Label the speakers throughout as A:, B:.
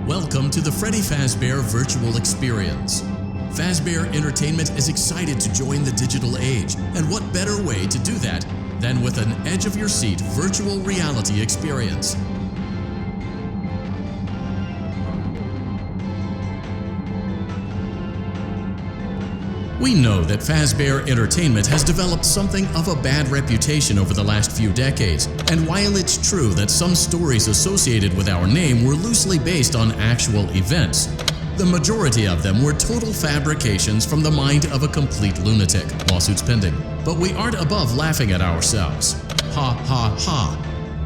A: Welcome to the Freddy Fazbear Virtual Experience. Fazbear Entertainment is excited to join the digital age, and what better way to do that than with an edge-of-your-seat virtual reality experience. We know that Fazbear Entertainment has developed something of a bad reputation over the last few decades, and while it's true that some stories associated with our name were loosely based on actual events, the majority of them were total fabrications from the mind of a complete lunatic, lawsuits pending. But we aren't above laughing at ourselves. Ha ha ha.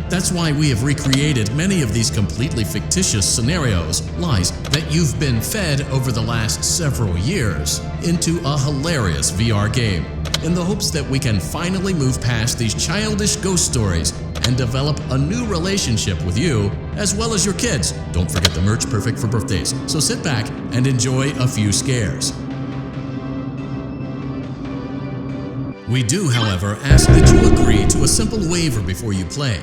A: That's why we have recreated many of these completely fictitious scenarios, lies that you've been fed over the last several years, into a hilarious VR game, in the hopes that we can finally move past these childish ghost stories and develop a new relationship with you, as well as your kids. Don't forget the merch, perfect for birthdays. So sit back and enjoy a few scares. We do, however, ask that you agree to a simple waiver before you play.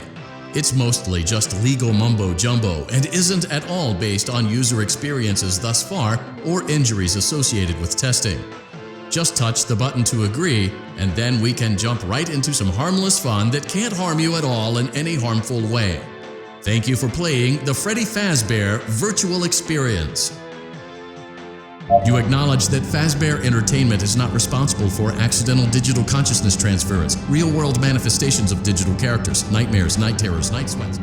A: It's mostly just legal mumbo-jumbo and isn't at all based on user experiences thus far or injuries associated with testing. Just touch the button to agree, and then we can jump right into some harmless fun that can't harm you at all in any harmful way. Thank you for playing the Freddy Fazbear Virtual Experience. You acknowledge that Fazbear Entertainment is not responsible for accidental digital consciousness transference, real-world manifestations of digital characters, nightmares, night terrors, night sweats.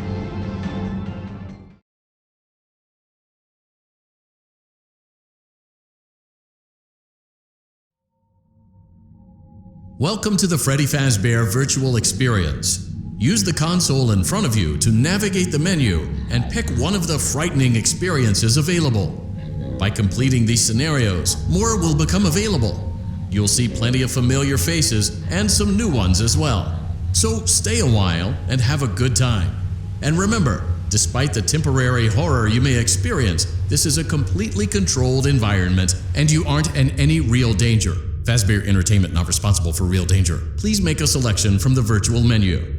A: Welcome to the Freddy Fazbear Virtual Experience. Use the console in front of you to navigate the menu and pick one of the frightening experiences available. By completing these scenarios, more will become available. You'll see plenty of familiar faces and some new ones as well. So stay a while and have a good time. And remember, despite the temporary horror you may experience, this is a completely controlled environment and you aren't in any real danger. Fazbear Entertainment not responsible for real danger. Please make a selection from the virtual menu.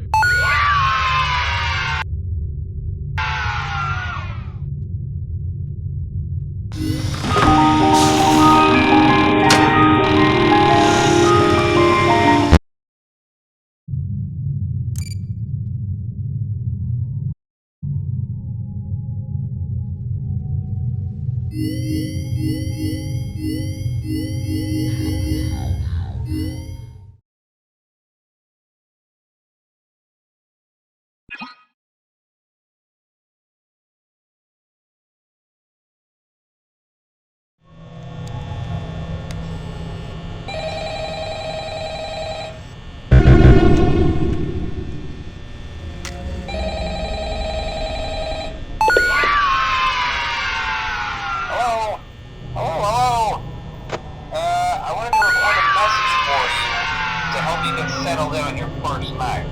B: Settled in on your first night.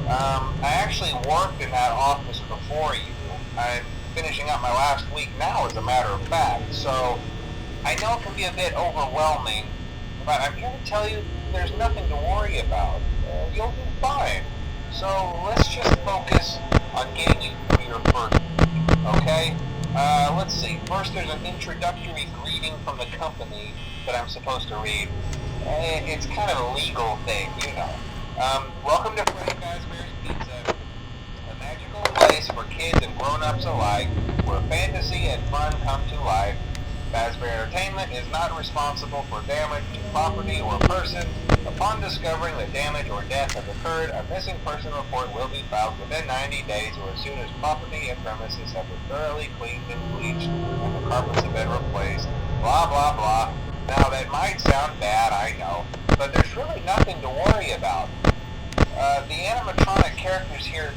B: I actually worked in that office before you. I'm finishing up my last week now, as a matter of fact, so I know it can be a bit overwhelming, but I'm here to tell you there's nothing to worry about. You'll do fine. So let's just focus on getting you through your first week, okay? Let's see. First, there's an introductory greeting from the company that I'm supposed to read. It's kind of a legal thing, you know. Welcome to Freddy Fazbear's Pizza, a magical place for kids and grown-ups alike, where fantasy and fun come to life. Fazbear Entertainment is not responsible for damage to property or person. Upon discovering that damage or death has occurred, a missing person report will be filed within 90 days or as soon as property and premises have been thoroughly cleaned and bleached and the carpets have been replaced. Blah, blah, blah. Now, that might sound bad, I know, but there's really nothing to worry about. The animatronic characters here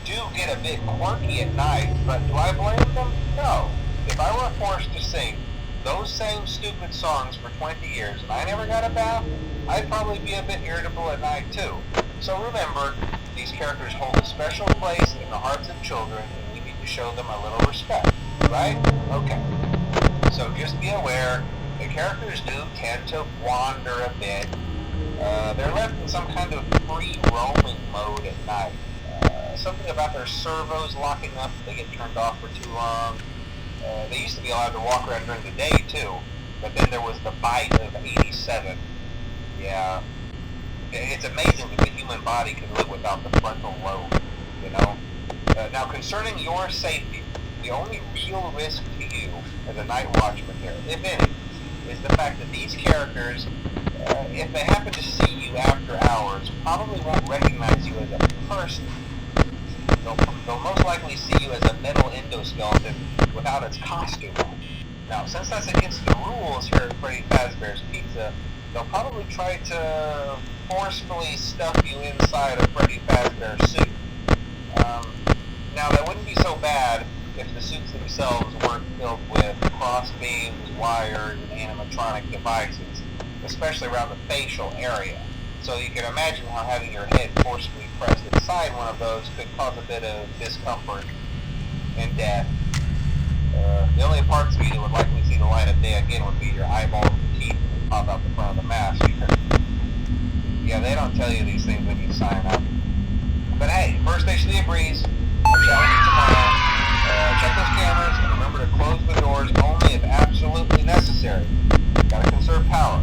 B: do get a bit quirky at night, but do I blame them? No. If I were forced to sing those same stupid songs for 20 years and I never got a bath, I'd probably be a bit irritable at night too. So remember, these characters hold a special place in the hearts of children and we need to show them a little respect, right? Okay. So just be aware, the characters do tend to wander a bit. They're left in some kind of free roaming mode at night. Something about their servos locking up if they get turned off for too long. They used to be allowed to walk around during the day too, but then there was the bite of 87. Yeah, it's amazing that the human body can live without the frontal lobe, you know? Now, concerning your safety, the only real risk to you as a night watchman here, if any, is the fact that these characters, if they happen to see you after hours, probably won't recognize you as a person. They'll most likely see you as a metal endoskeleton without its costume on. Now, since that's against the rules here at Freddy Fazbear's Pizza, they'll probably try to forcefully stuff you inside a Freddy Fazbear suit. Now, that wouldn't be so bad if the suits themselves weren't filled with cross beams, wires, and animatronic devices, especially around the facial area. So you can imagine how having your head forcefully pressed inside one of those could cause a bit of discomfort and death. The only parts of you that would likely see the light of day again would be your eyeballs and teeth that pop out the front of the mask. Yeah, they don't tell you these things when you sign up. But hey, First Station agrees. I'll chat with you tomorrow. Check those cameras and remember to close the doors only if absolutely necessary. Gotta conserve power.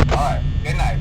B: Alright, good night.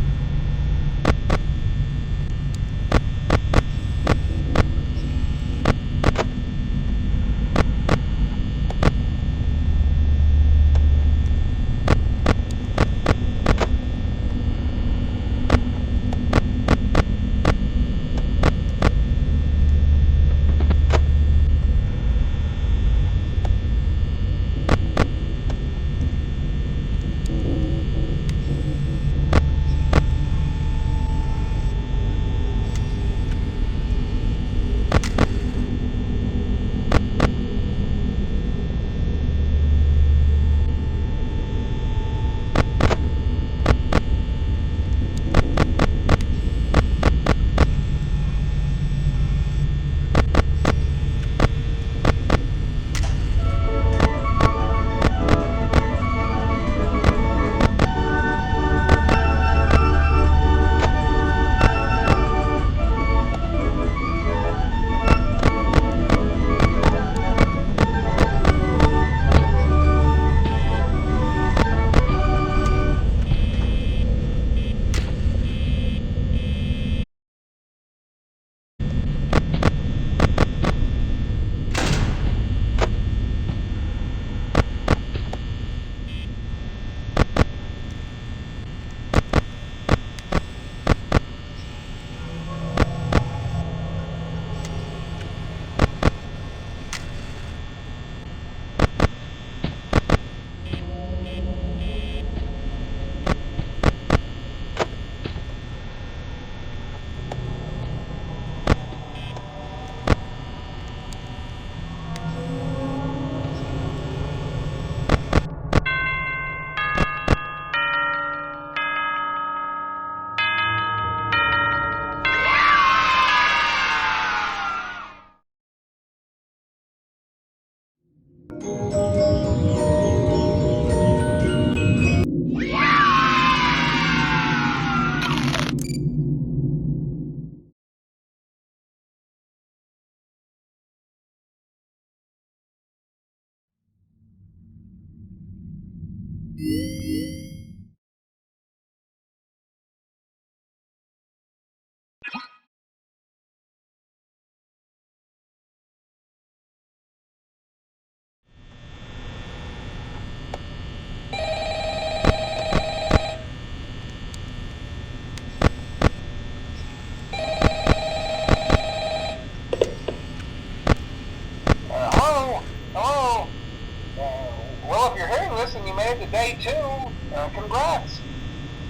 B: Day two, congrats.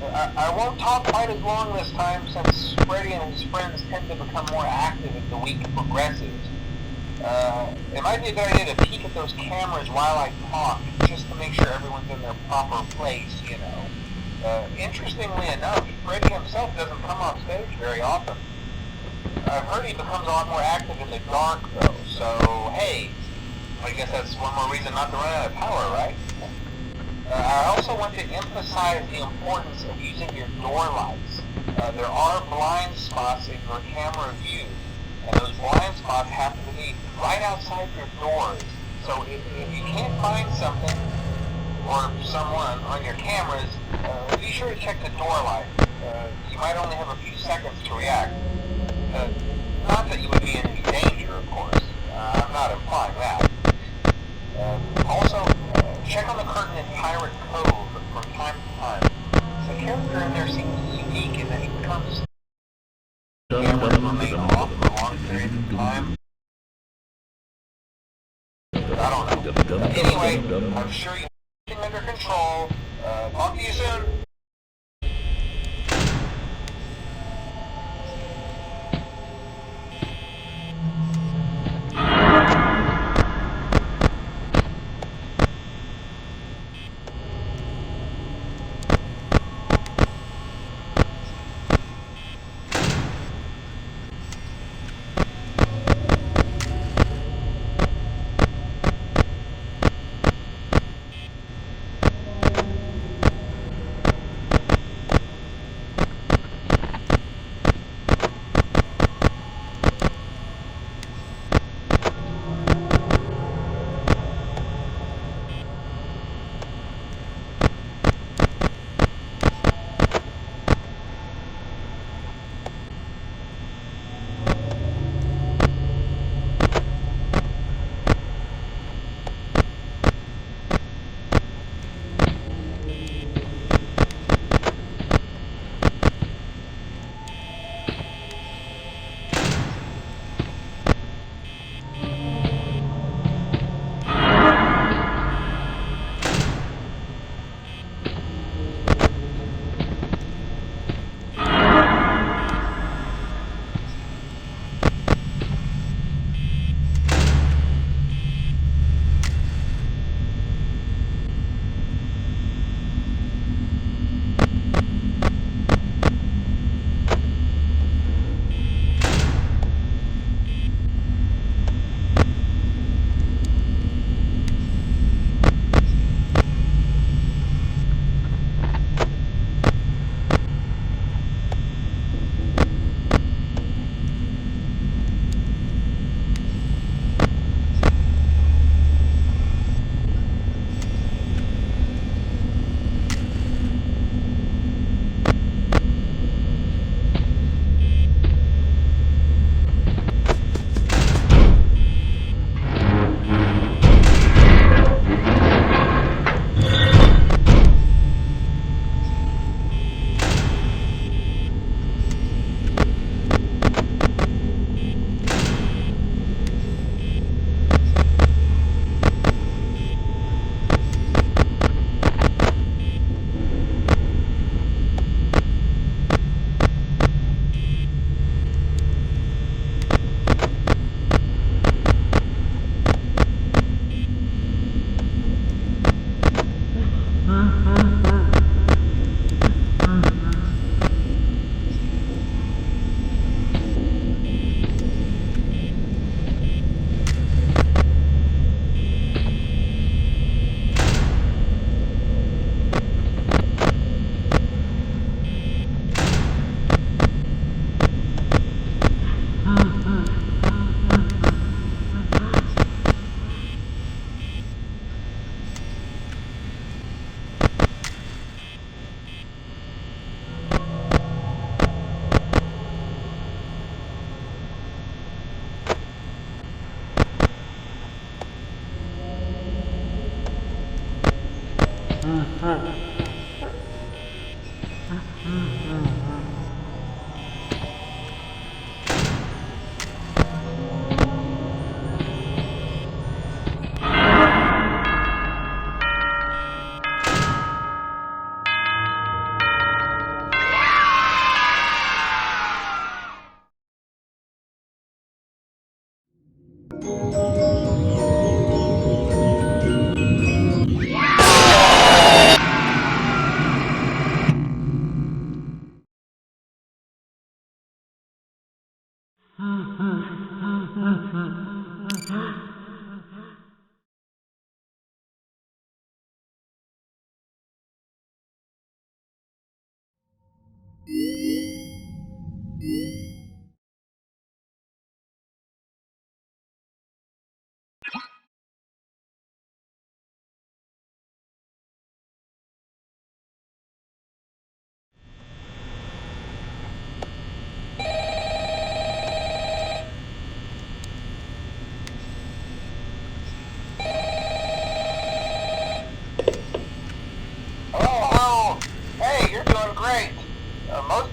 B: I won't talk quite as long this time since Freddy and his friends tend to become more active as the week progresses. It might be a good idea to peek at those cameras while I talk, just to make sure everyone's in their proper place, you know. Interestingly enough, Freddy himself doesn't come off stage very often. I've heard he becomes a lot more active in the dark, though, so hey, I guess that's one more reason not to run out of power, right? I also want to emphasize the importance of using your door lights. There are blind spots in your camera view, and those blind spots happen to be right outside your doors. So if you can't find something or someone on your cameras, be sure to check the door light. You might only have a few seconds to react. Not that you would be in any danger, of course. I'm not implying that. Also, check on the curtain in Pirate Cove from time to time. The character in there seems unique in that he becomes cameras remain off for long periods of time. I don't know. Anyway, I'm sure you have everything under control. Talk to you soon.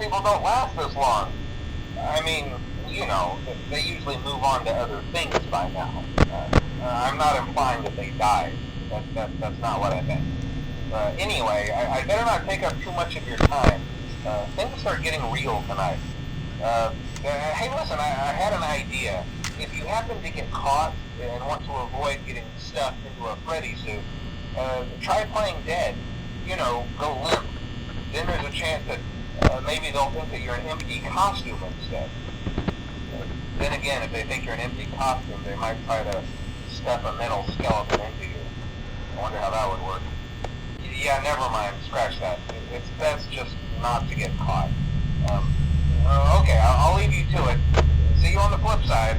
B: people don't last this long. I mean, you know, they usually move on to other things by now. I'm not implying that they died. That's not what I meant. Anyway, I better not take up too much of your time. Things are getting real tonight. Hey, listen, I had an idea. If you happen to get caught and want to avoid getting stuffed into a Freddy suit, try playing dead. You know, go limp. Then there's a chance that maybe they'll think that you're an empty costume instead. Then again, if they think you're an empty costume, they might try to stuff a mental skeleton into you. I wonder how that would work. Yeah, never mind. Scratch that. It's best just not to get caught. Okay, I'll leave you to it. See you on the flip side.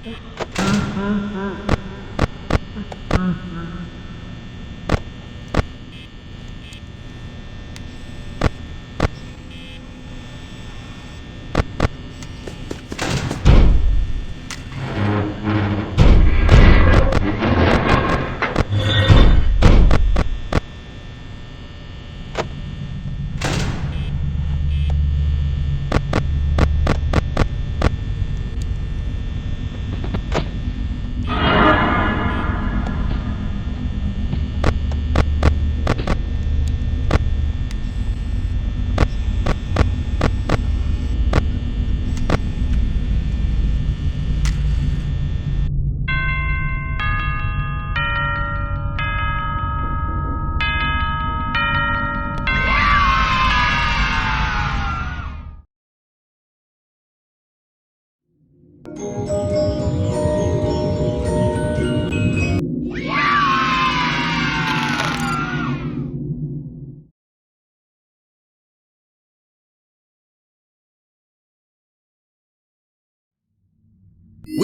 A: We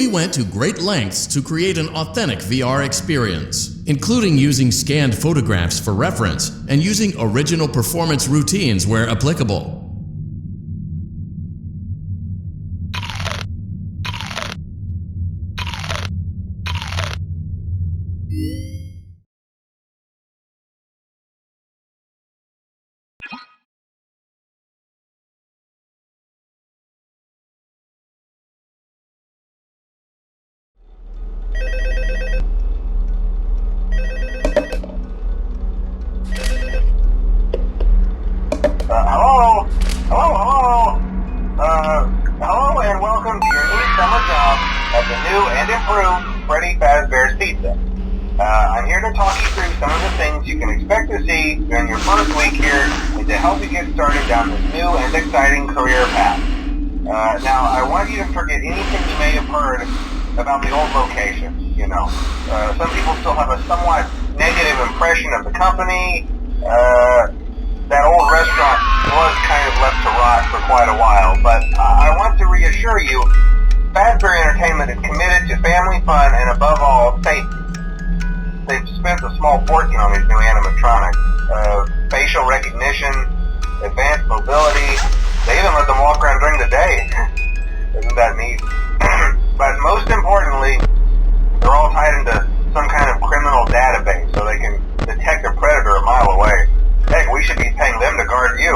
A: went to great lengths to create an authentic VR experience, including using scanned photographs for reference and using original performance routines where applicable.
B: Hello and welcome to your new summer job at the new and improved Freddy Fazbear's Pizza. I'm here to talk you through some of the things you can expect to see during your first week here and to help you get started down this new and exciting career path. Now, I want you to forget anything you may have heard about the old location, you know. Some people still have a somewhat negative impression of the company. That old restaurant was kind of left to rot for quite a while, but I want to reassure you, Fazbear Entertainment is committed to family fun and above all, safety. They've spent a small fortune on these new animatronics. Facial recognition, advanced mobility, they even let them walk around during the day. Isn't that neat? But most importantly, they're all tied into some kind of criminal database so they can detect a predator a mile away. Heck, we should be paying them to guard you.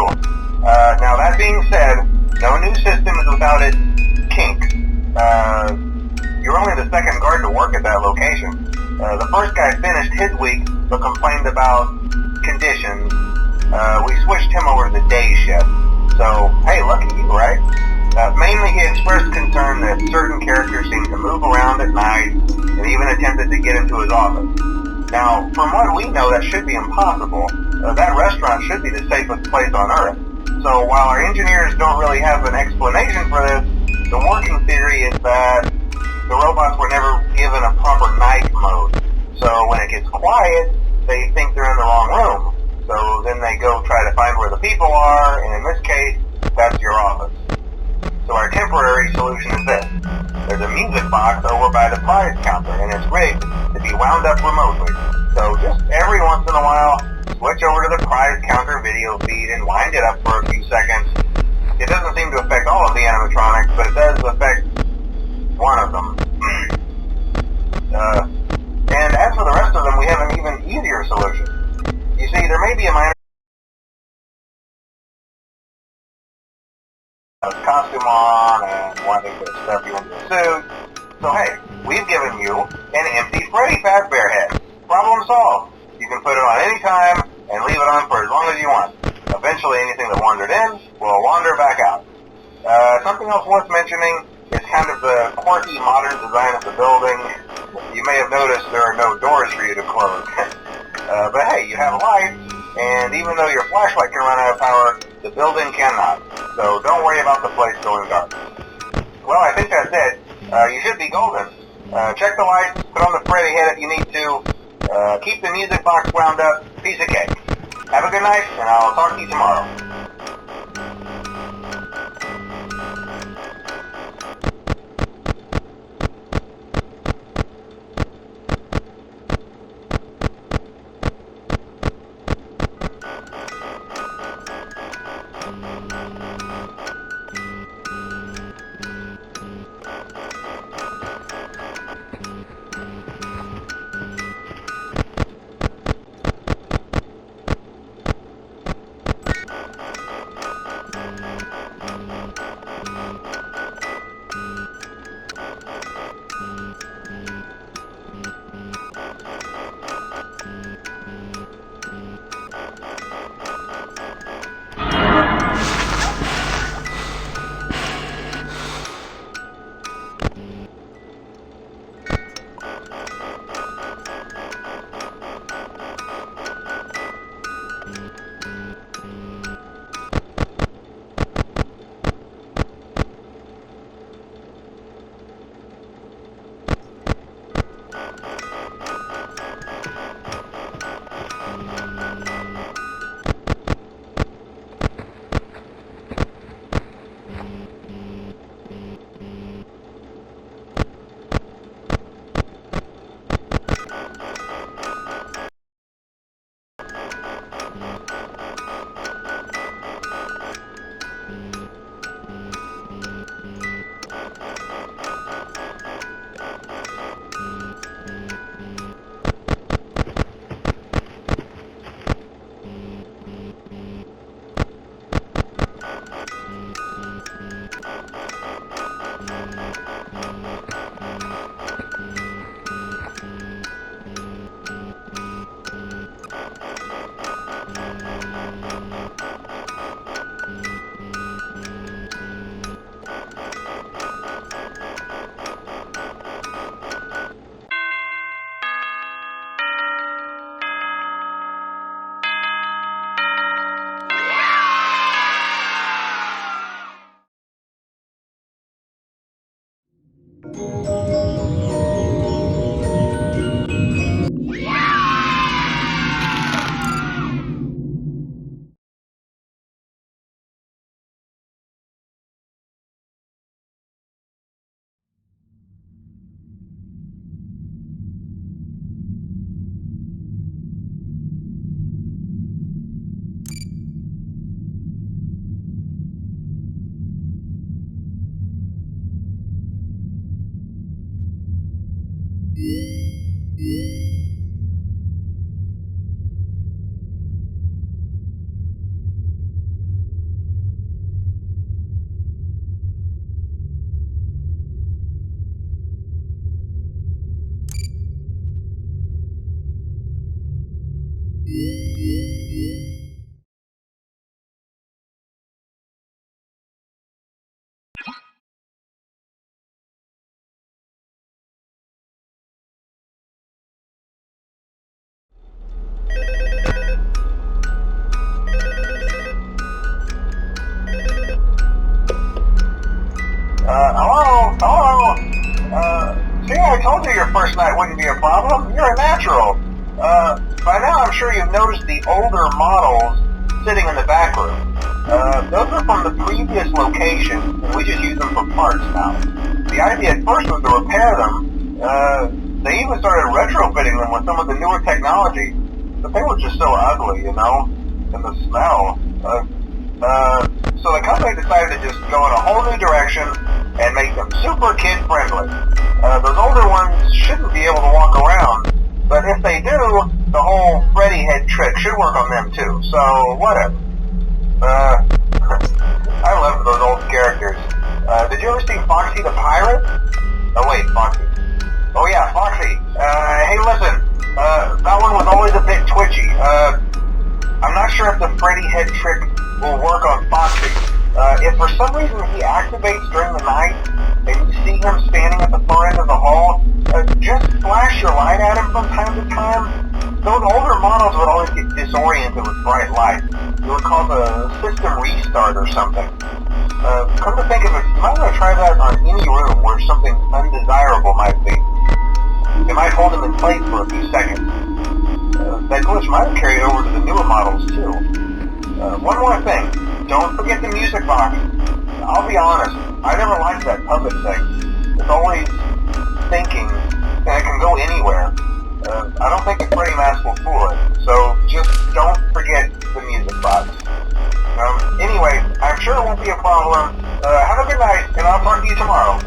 B: Now that being said, no new system is without its kinks. You're only the second guard to work at that location. The first guy finished his week but complained about conditions. We switched him over to the day shift. So, hey, lucky you, right? Mainly he expressed concern that certain characters seemed to move around at night and even attempted to get into his office. Now, from what we know, that should be impossible. That restaurant should be the safest place on Earth. So while our engineers don't really have an explanation for this, the working theory is that the robots were never given a proper night mode. So when it gets quiet, they think they're in the wrong room. So then they go try to find where the people are, and in this case, that's your office. So our temporary solution is this. There's a music box over by the prize counter, and it's rigged to be wound up remotely. So just every once in a while, switch over to the prize counter video feed and wind it up for a few seconds. It doesn't seem to affect all of the animatronics, but it does affect one of them. And as for the rest of them, we have an even easier solution. You see, there may be a minor costume on and wanting to stuff you into a suit. So hey, we've given you an empty Freddy Fazbear head. Problem solved. You can put it on any time and leave it on for as long as you want. Eventually anything that wandered in will wander back out. Something else worth mentioning is kind of the quirky modern design of the building. You may have noticed there are no doors for you to close. But hey, you have lights, and even though your flashlight can run out of power, the building cannot. So don't worry about the place going dark. Well, I think that's it. You should be golden. Check the lights, put on the Freddy head if you need to. Keep the music box wound up. Piece of cake. Have a good night, and I'll talk to you tomorrow. Hello? Hello? See, I told you your first night wouldn't be a problem. You're a natural. By now I'm sure you've noticed the older models sitting in the back room. Those are from the previous location, and we just use them for parts now. The idea at first was to repair them. They even started retrofitting them with some of the newer technology, but they were just so ugly, you know? And the smell. So the company decided to just go in a whole new direction and make them super kid-friendly. Those older ones shouldn't be able to walk around, but if they do, the whole Freddy head trick should work on them too, so whatever. I love those old characters. Did you ever see Foxy the Pirate? Oh wait, Foxy. Oh yeah, Foxy. Hey listen, that one was always a bit twitchy. I'm not sure if the Freddy head trick will work on Foxy. If for some reason he activates during the night, and you see him standing at the far end of the hall, just flash your light at him from time to time. Those older models would always get disoriented with bright light. It would cause a system restart or something. Come to think of it, you might want to try that on any room where something undesirable might be. It might hold him in place for a few seconds. That glitch might have carried over to the newer models too. One more thing. Don't forget the music box. I'll be honest, I never liked that puppet thing. It's always thinking, and it can go anywhere. I don't think the Freddy mask will fool it, so just don't forget the music box. Anyway, I'm sure it won't be a problem. Have a good night, and I'll talk to you tomorrow.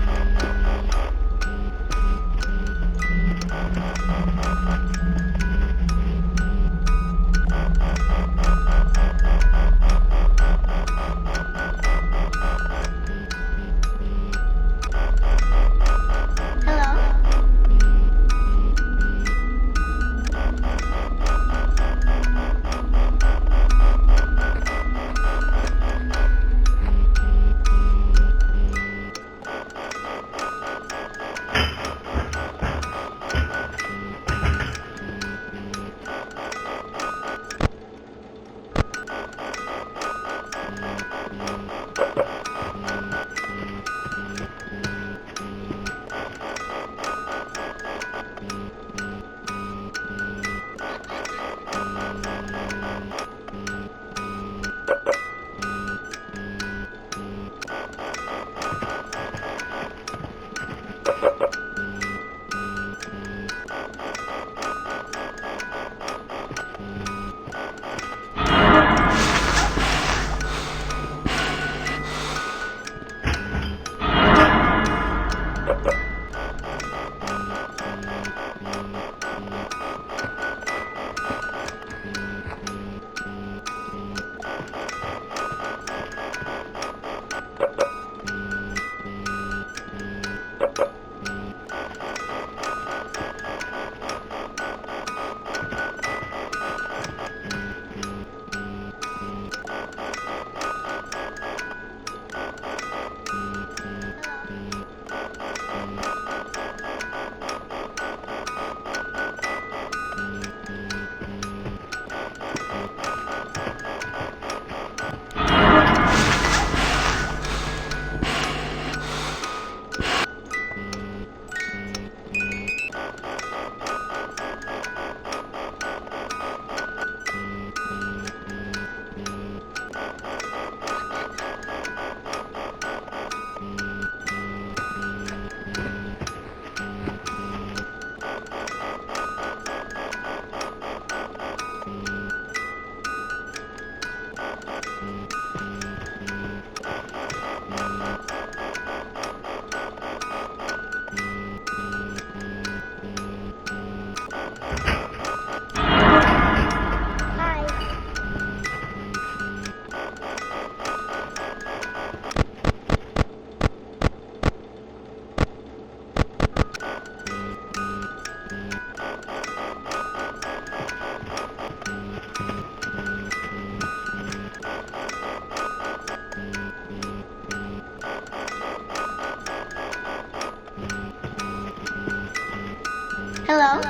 C: Hello?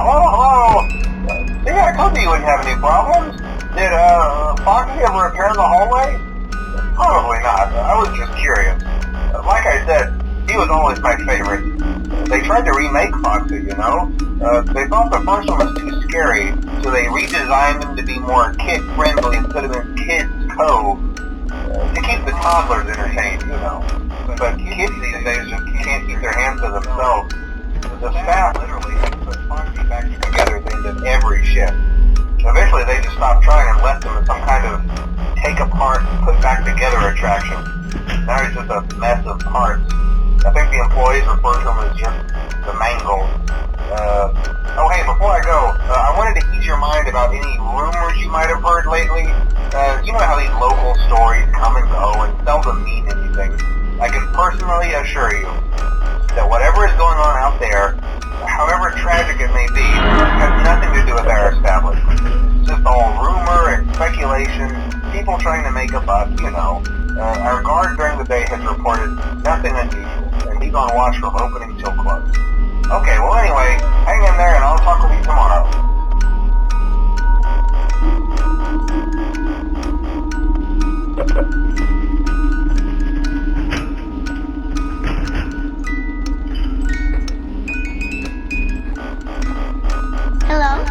B: Hello? See, I told you wouldn't have any problems. Did, Foxy ever repair the hallway? Probably not. I was just curious. Like I said, he was always my favorite. They tried to remake Foxy, you know? They thought the first one was too scary, so they redesigned him to be more kid-friendly instead of in Kids Cove. To keep the toddlers entertained, you know. But kids these days just can't keep their hands to themselves. The staff literally had to put Foxy back together at the end of every shift. Eventually they just stopped trying and left him as some kind of take apart, put back together attraction. Now he's just a mess of parts. I think the employees refer to him as just the mangle. Oh hey, before I go, I wanted to ease your mind about any rumors you might have heard lately. You know how these local stories come and go and seldom mean anything. I can personally assure you that whatever is going on out there, however tragic it may be, has nothing to do with our establishment. It's just all rumor and speculation, people trying to make a buck, you know. Our guard during the day has reported nothing unusual, and he's on watch from opening till close. Okay, well anyway, hang in there and I'll talk with you tomorrow.
C: Hello?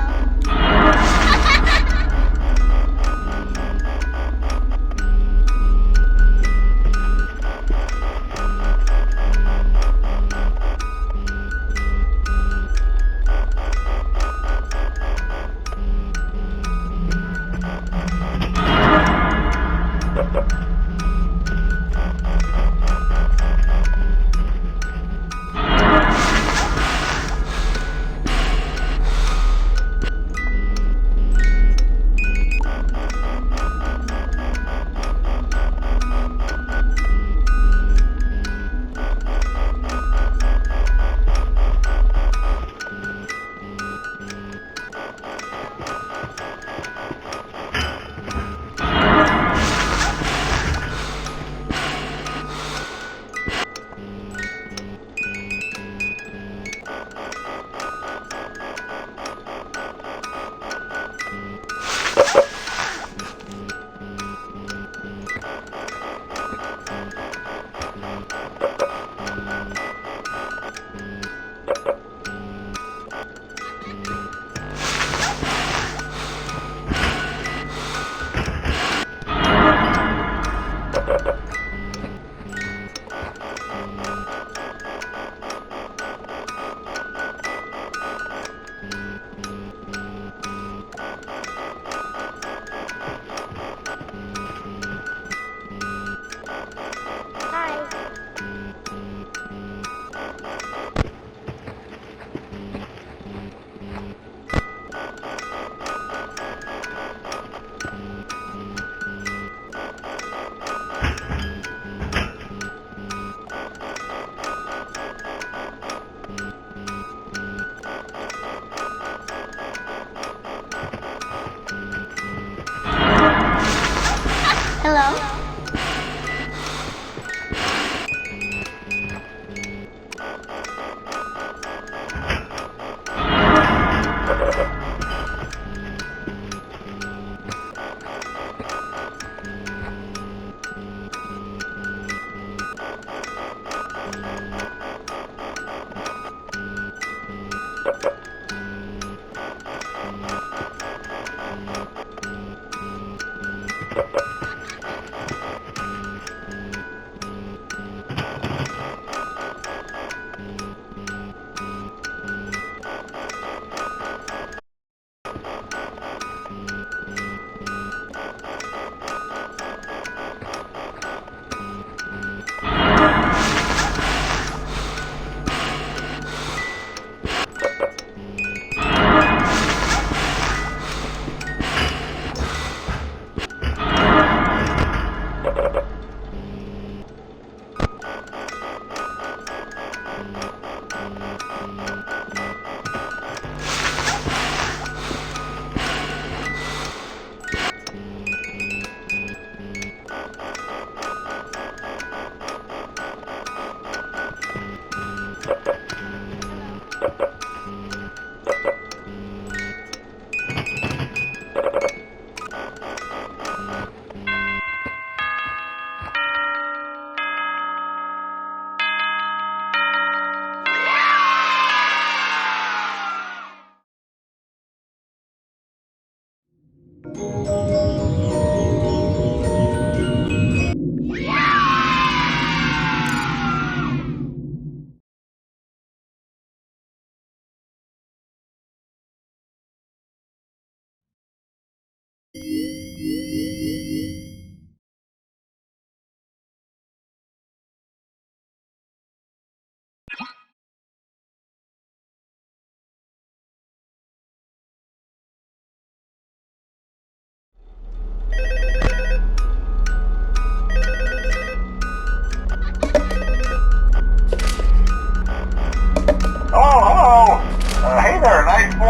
B: Hey there, Night 4.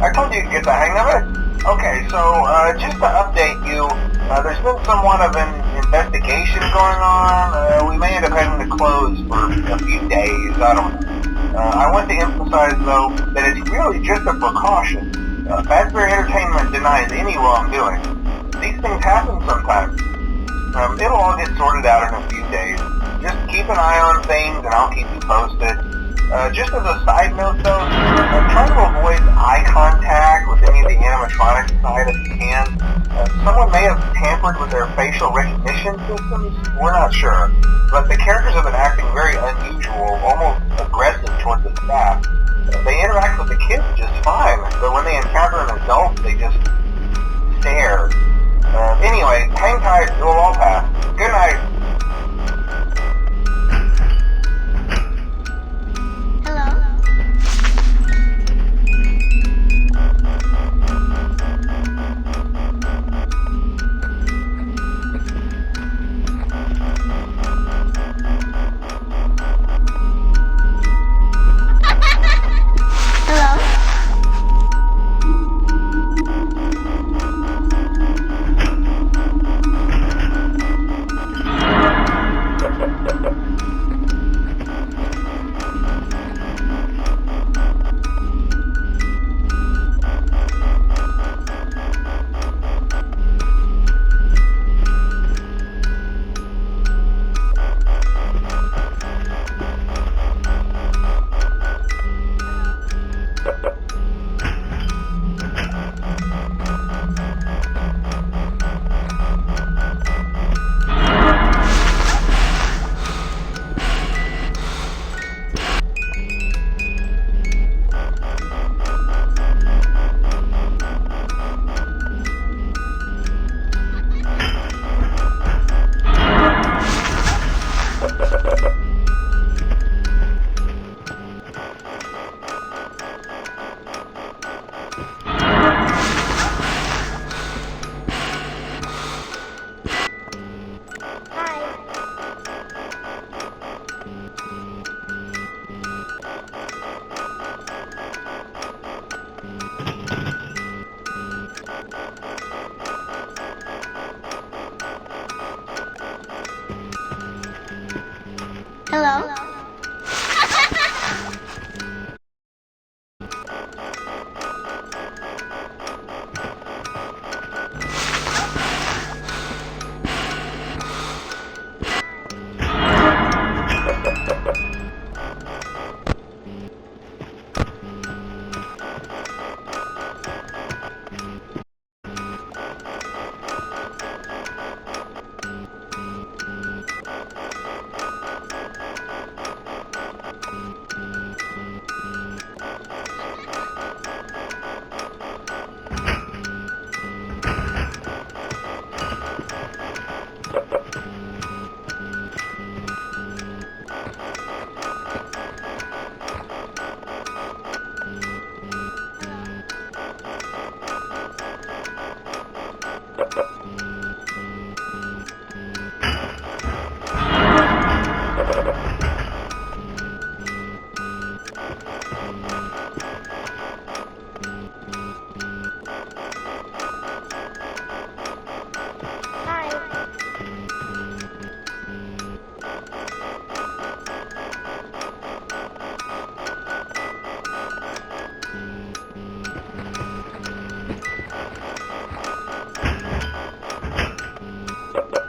B: I told you to get the hang of it. Okay, so, just to update you, there's been somewhat of an investigation going on. We may end up having to close for a few days, I don't know. I want to emphasize, though, that it's really just a precaution. Fazbear Entertainment denies any wrongdoing. These things happen sometimes. It'll all get sorted out in a few days. Just keep an eye on things and I'll keep you posted. Just as a side note though, try to avoid eye contact with any of the animatronics inside if you can. Someone may have tampered with their facial recognition systems, we're not sure. But the characters have been acting very unusual, almost aggressive towards the staff. They interact with the kids just fine, but when they encounter an adult, they just stare. Anyway, hang tight, it'll all pass. Good night.
C: Hello? Hello?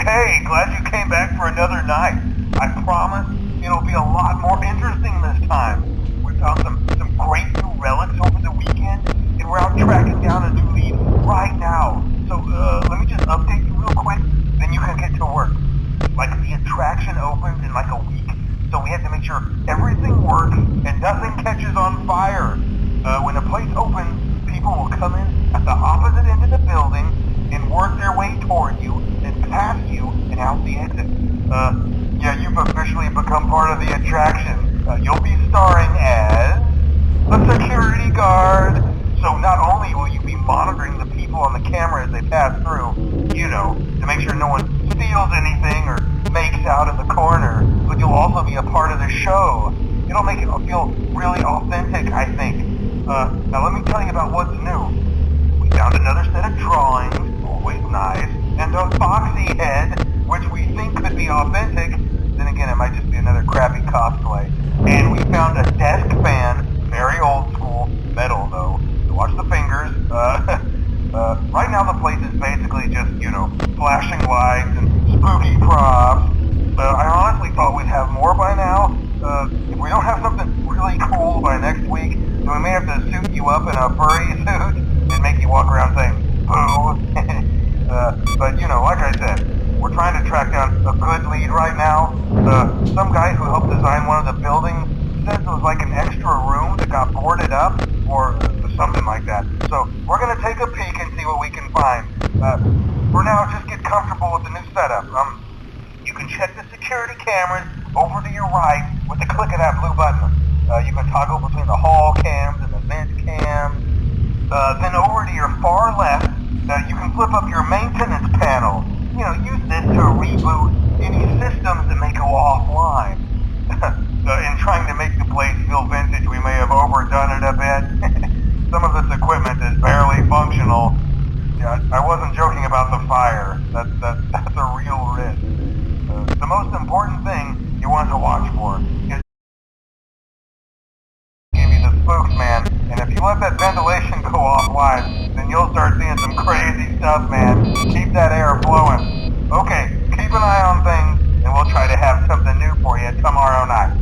D: Hey, glad you came back for another night. I promise it'll be a lot more interesting this time. We found some great new relics over the weekend, and we're out tracking down a new lead right now. So, let me just update you real quick, then you can get to work. Like, the attraction opens in like a week, so we have to make sure everything works and nothing catches on fire. When the place opens, people will come in at the opposite end of the building and work their way toward you, then past you, and out the exit. Yeah, you've officially become part of the attraction. You'll be starring as a security guard. So not only will you be monitoring the people on the camera as they pass through, you know, to make sure no one steals anything or makes out in the corner, but you'll also be a part of the show. It'll make it feel really authentic, I think. Now let me tell you about what's new. We found another set of drawings, always nice, and a foxy head, which we think could be authentic. Then again, it might just be another crappy cosplay. And we found a desk fan, very old school, metal though. So watch the fingers. Right now the place is basically just, you know, flashing lights and spooky props. I honestly thought we'd have more by now. If we don't have something really cool by next week, then we may have to suit you up in a furry suit and make you walk around saying, boo. But, you know, like I said, we're trying to track down a good lead right now. Some guy who helped design one of the buildings says it was like an extra room that got boarded up, or something like that. So we're going to take a peek and see what we can find. For now, just get comfortable with the new setup. You can check the security cameras over to your right with the click of that blue button. You can toggle between the hall cams and the vent cams. Then over to your far left, you can flip up your maintenance panel. You know, use this to reboot any systems that may go offline. In trying to make the place feel vintage, we may have overdone it a bit. Some of this equipment is barely functional. Yeah, I wasn't joking about the fire. That's a real risk. The most important thing you want to watch for is give you the spooks, man. And if you let that ventilation go offline, then you'll start seeing some crazy stuff, man. Keep that air flowing. Okay, keep an eye on things, and we'll try to have something new for you tomorrow night.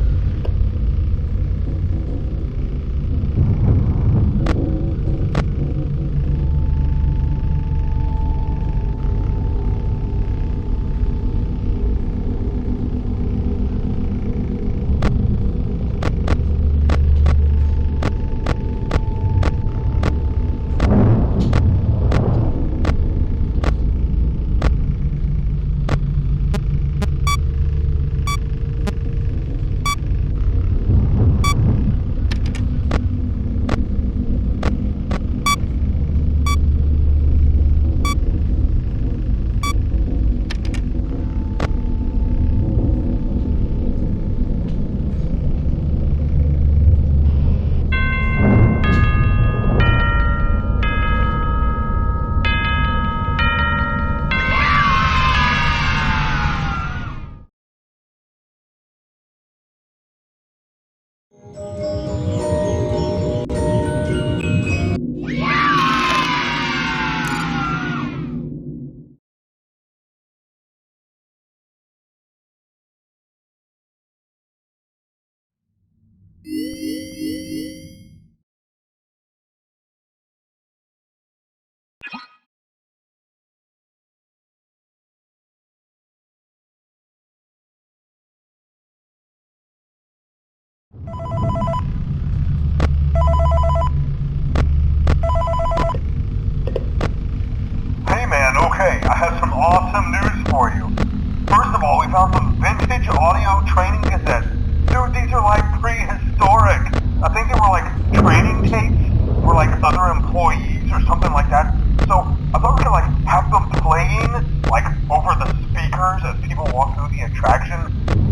D: vintage audio training cassettes. Dude, these are like prehistoric. I think they were like training tapes for like other employees or something like that. So I thought we could like have them playing like over the speakers as people walk through the attraction.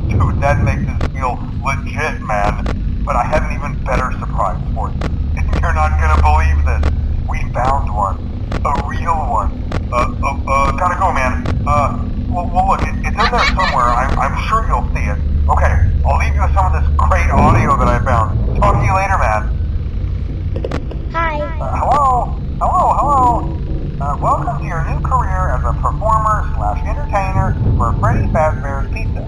D: Dude, that makes us feel legit, man. But I had an even better surprise for you. You're not gonna believe this. We found one. A real one. Gotta go, man. Well look, it's in there somewhere. I'm sure you'll see it. Okay, I'll leave you with some of this great audio that I found. Talk to you later, man.
C: Hi.
D: Hello? Welcome to your new career as a performer/entertainer for Freddy Fazbear's Pizza.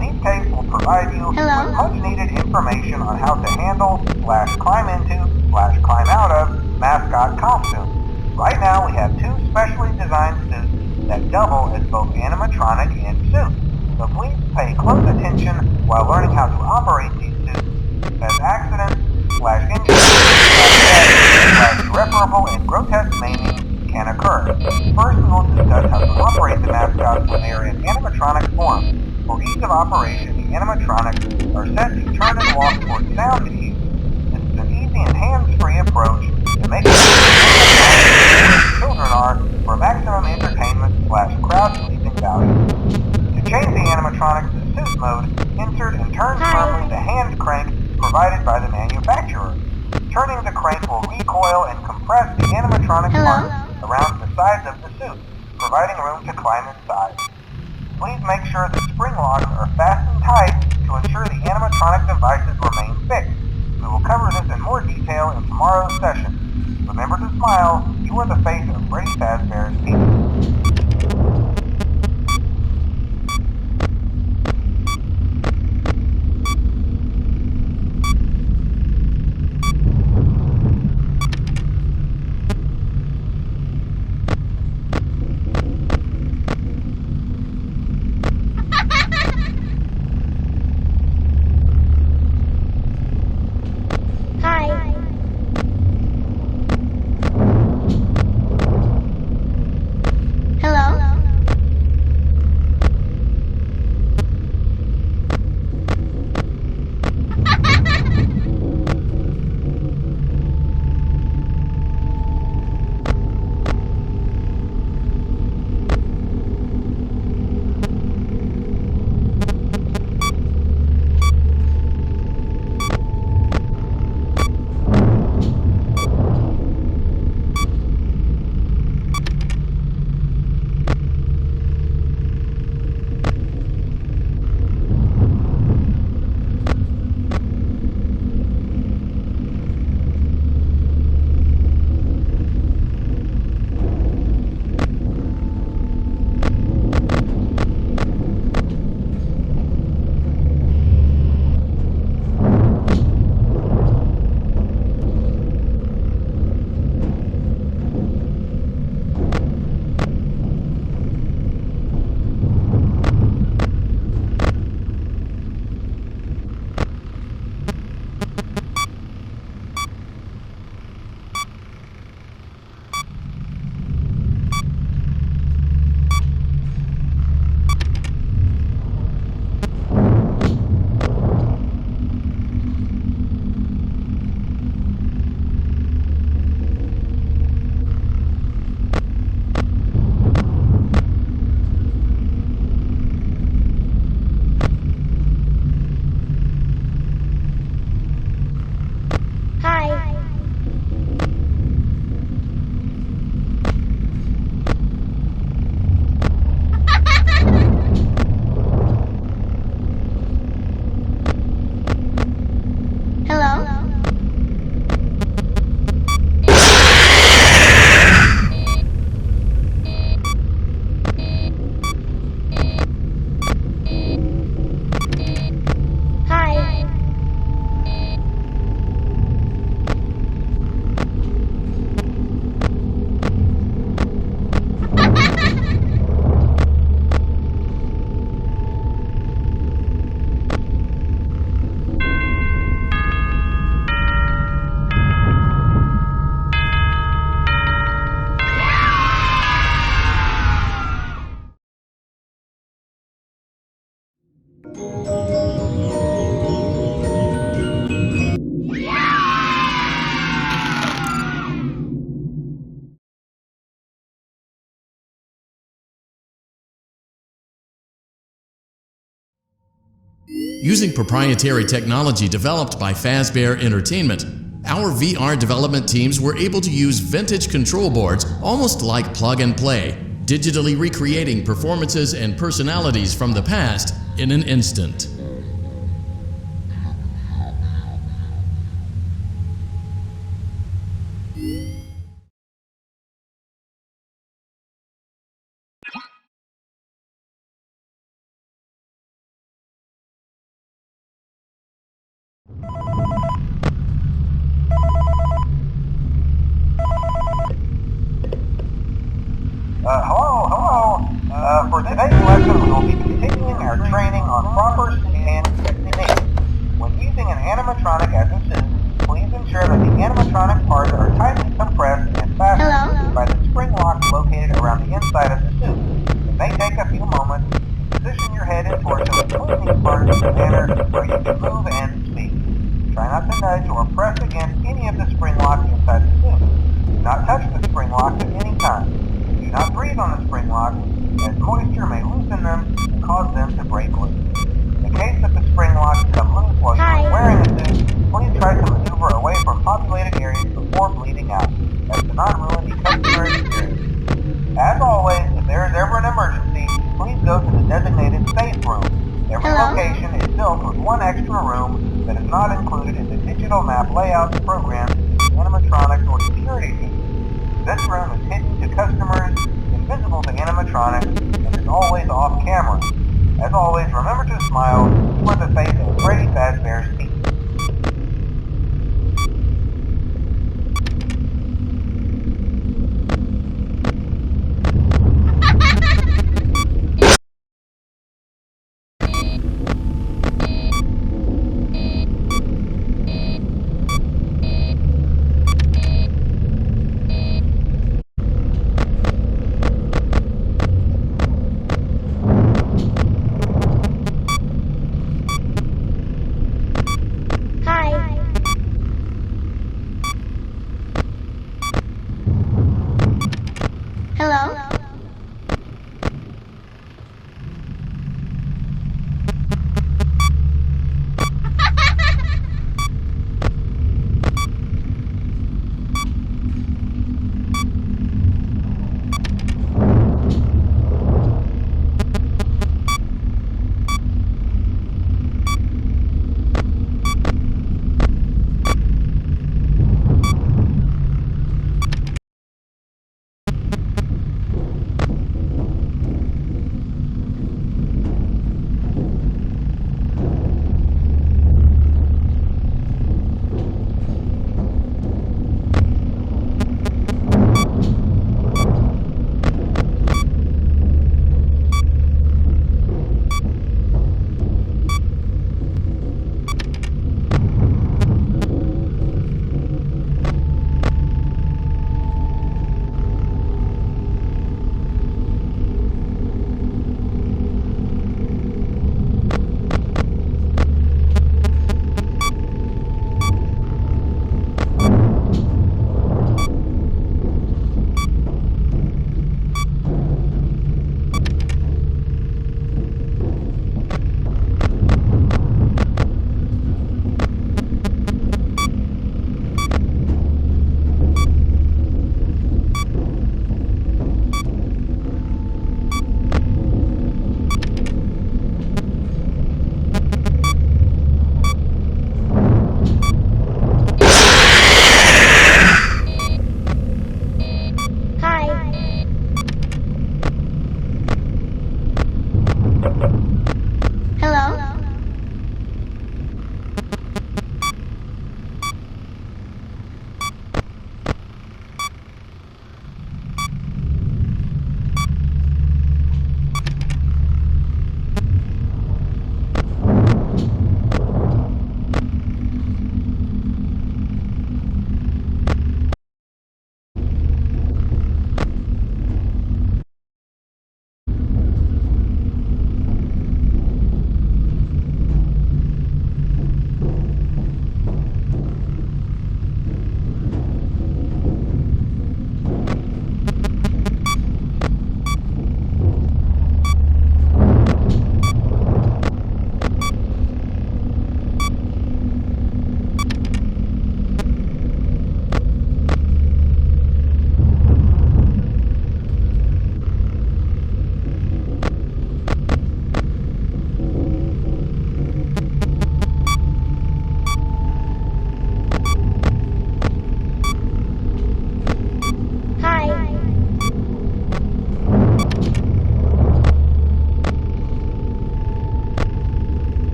D: These tapes will provide you with much needed information on how to handle/climb into/climb out of mascot costumes. Right now we have two specially designed suits that double as both animatronic and suit. So please pay close attention while learning how to operate these suits, as accidents/injuries/irreparable and grotesque maiming can occur. First, we will discuss how to operate the mascots when they are in animatronic form. For ease of operation, the animatronics are set to turn and walk towards sound cues. This is an easy and hands-free approach to make sure children are for maximum entertainment/crowd-pleasing value. To change the animatronics to suit mode, insert and turn firmly the hand crank provided by the manufacturer. Turning the crank will recoil and compress the animatronic parts around the sides of the suit, providing room to climb inside. Please make sure the spring locks are fastened tight to ensure the animatronic devices remain fixed. We will cover this in more detail in tomorrow's session. Remember to smile. You are the face of Freddy Fazbear's Pizza.
A: Using proprietary technology developed by Fazbear Entertainment, our VR development teams were able to use vintage control boards almost like plug and play, digitally recreating performances and personalities from the past in an instant.
D: Hello. For today's lesson, we will be continuing our training on proper scan techniques. When using an animatronic as a suit, please ensure that the animatronic parts are tightly compressed and fastened by the spring lock located around the inside of the suit. It may take a few moments to position your head and torso between these parts in a manner where you can move and speak. Try not to nudge or press against any of the spring locks inside the suit. Do not touch the spring locks at any time. Do not breathe on the spring locks, as moisture may loosen them and cause them to break loose. In case that the spring locks come loose while you're wearing a suit, please try to maneuver away from populated areas before bleeding out, as to not ruin the customer experience. As always, if there is ever an emergency, please go to the designated safe room. Every location is built with one extra room that is not included in the digital map layouts programmed in the animatronics or security team. This room is hidden to customers, invisible to animatronics, and is always off camera. As always, remember to smile for the face of Freddy Fazbear's team.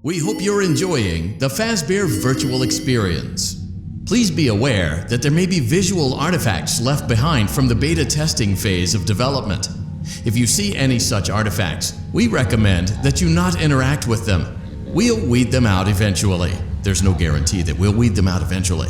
A: We hope you're enjoying the Fazbear virtual experience. Please be aware that there may be visual artifacts left behind from the beta testing phase of development. If you see any such artifacts, we recommend that you not interact with them. We'll weed them out eventually. There's no guarantee that we'll weed them out eventually.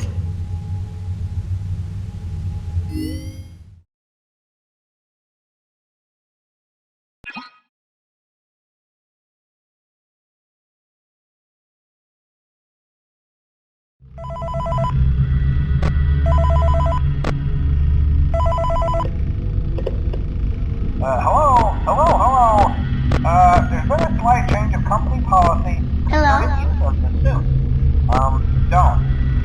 D: Hello. There's been a slight change of company policy concerning use of the suit. Don't.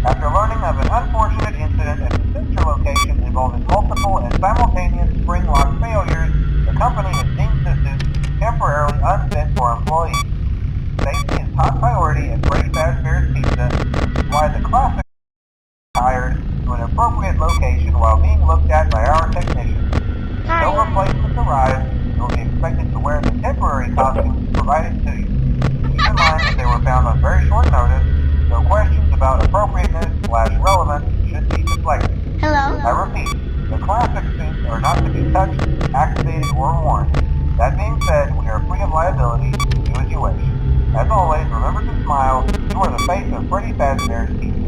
D: After learning of an unfortunate incident at the sister location involving multiple and simultaneous spring lock failures, the company has deemed the suit temporarily unfit for employees. Safety is top priority at Freddy Fazbear's Pizza, which is why the classic hired to an appropriate location while being looked at by our technicians. No replacements arrive, you'll be expected to wear the temporary costumes provided to you. Keep in mind that they were found on very short notice, so questions about appropriateness/relevance should be deflected.
C: Hello?
D: I repeat, the classic suits are not to be touched, activated, or worn. That being said, we are free of liability, do as you wish. As always, remember to smile, you are the face of Freddy Fazbear's Pizza.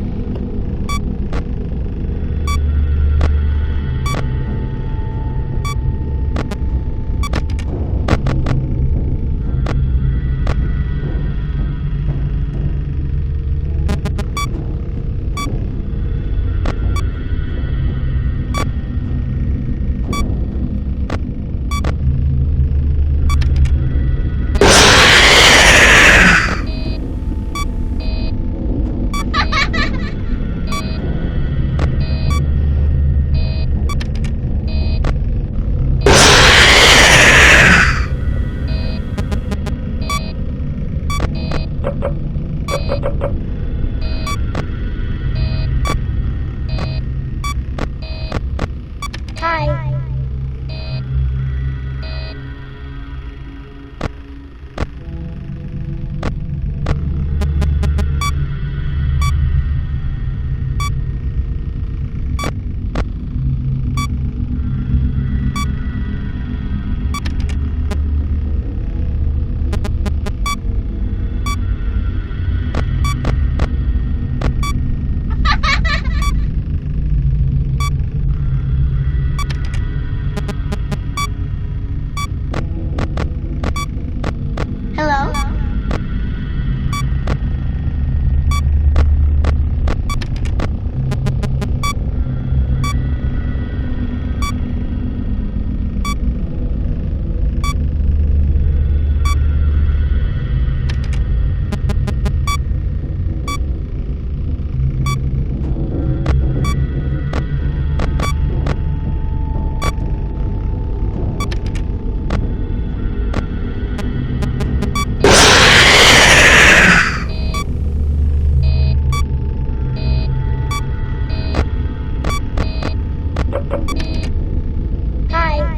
C: Hi. Hello? Hi.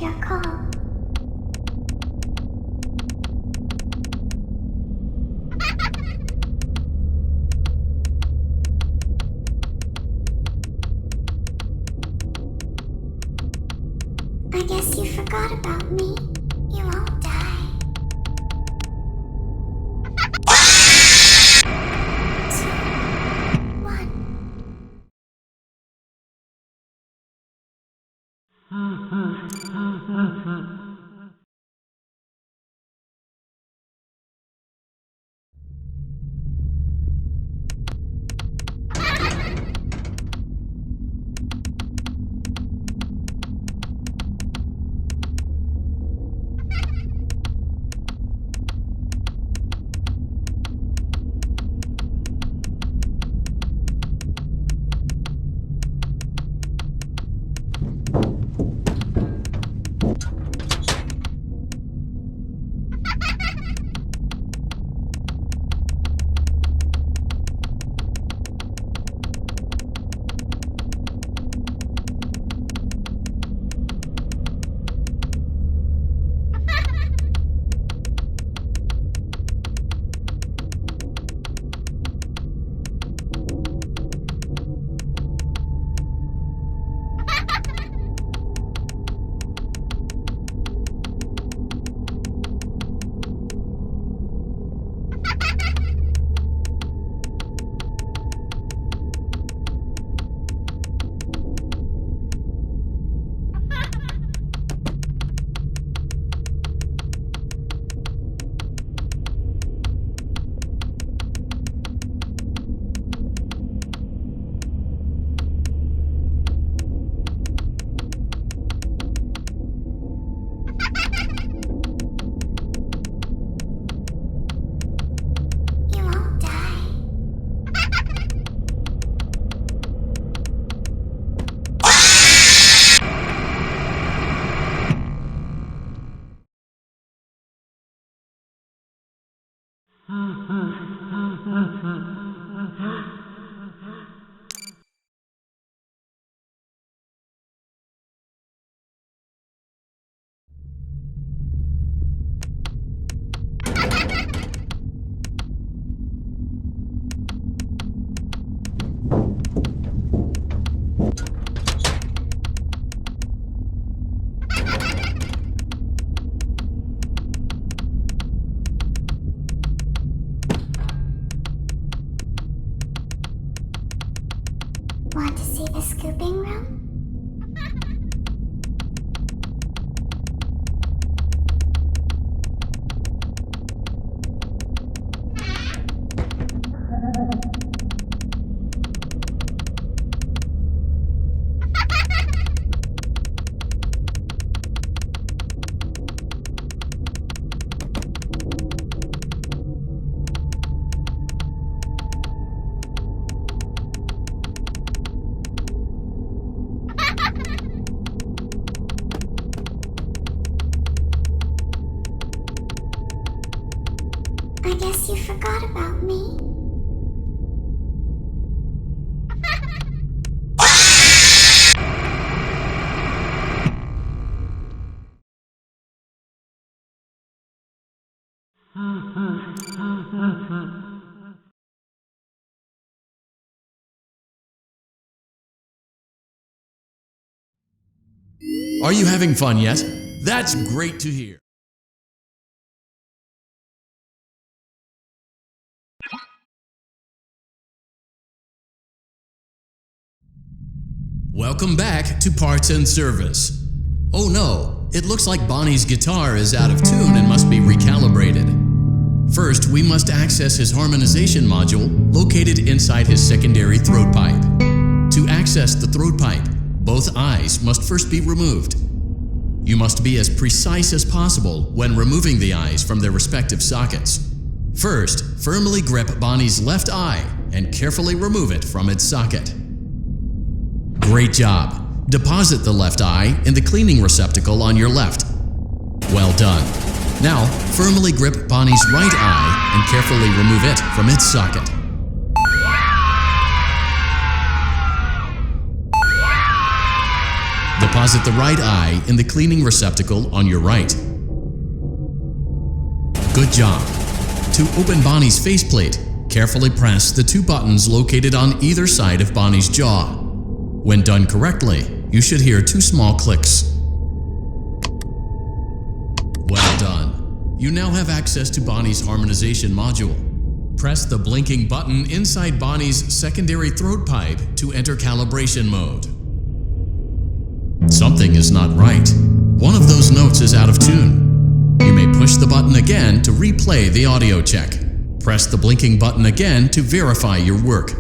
C: your call. I guess you forgot about me. You won't die. 2, 1. Want to see the scooping room? I guess you forgot about me.
A: Are you having fun yet? That's great to hear. Welcome back to Parts and Service. Oh no, it looks like Bonnie's guitar is out of tune and must be recalibrated. First, we must access his harmonization module located inside his secondary throat pipe. To access the throat pipe, both eyes must first be removed. You must be as precise as possible when removing the eyes from their respective sockets. First, firmly grip Bonnie's left eye and carefully remove it from its socket. Great job! Deposit the left eye in the cleaning receptacle on your left. Well done. Now, firmly grip Bonnie's right eye and carefully remove it from its socket. Deposit the right eye in the cleaning receptacle on your right. Good job. To open Bonnie's faceplate, carefully press the two buttons located on either side of Bonnie's jaw. When done correctly, you should hear two small clicks. Well done. You now have access to Bonnie's harmonization module. Press the blinking button inside Bonnie's secondary throat pipe to enter calibration mode. Something is not right. One of those notes is out of tune. You may push the button again to replay the audio check. Press the blinking button again to verify your work.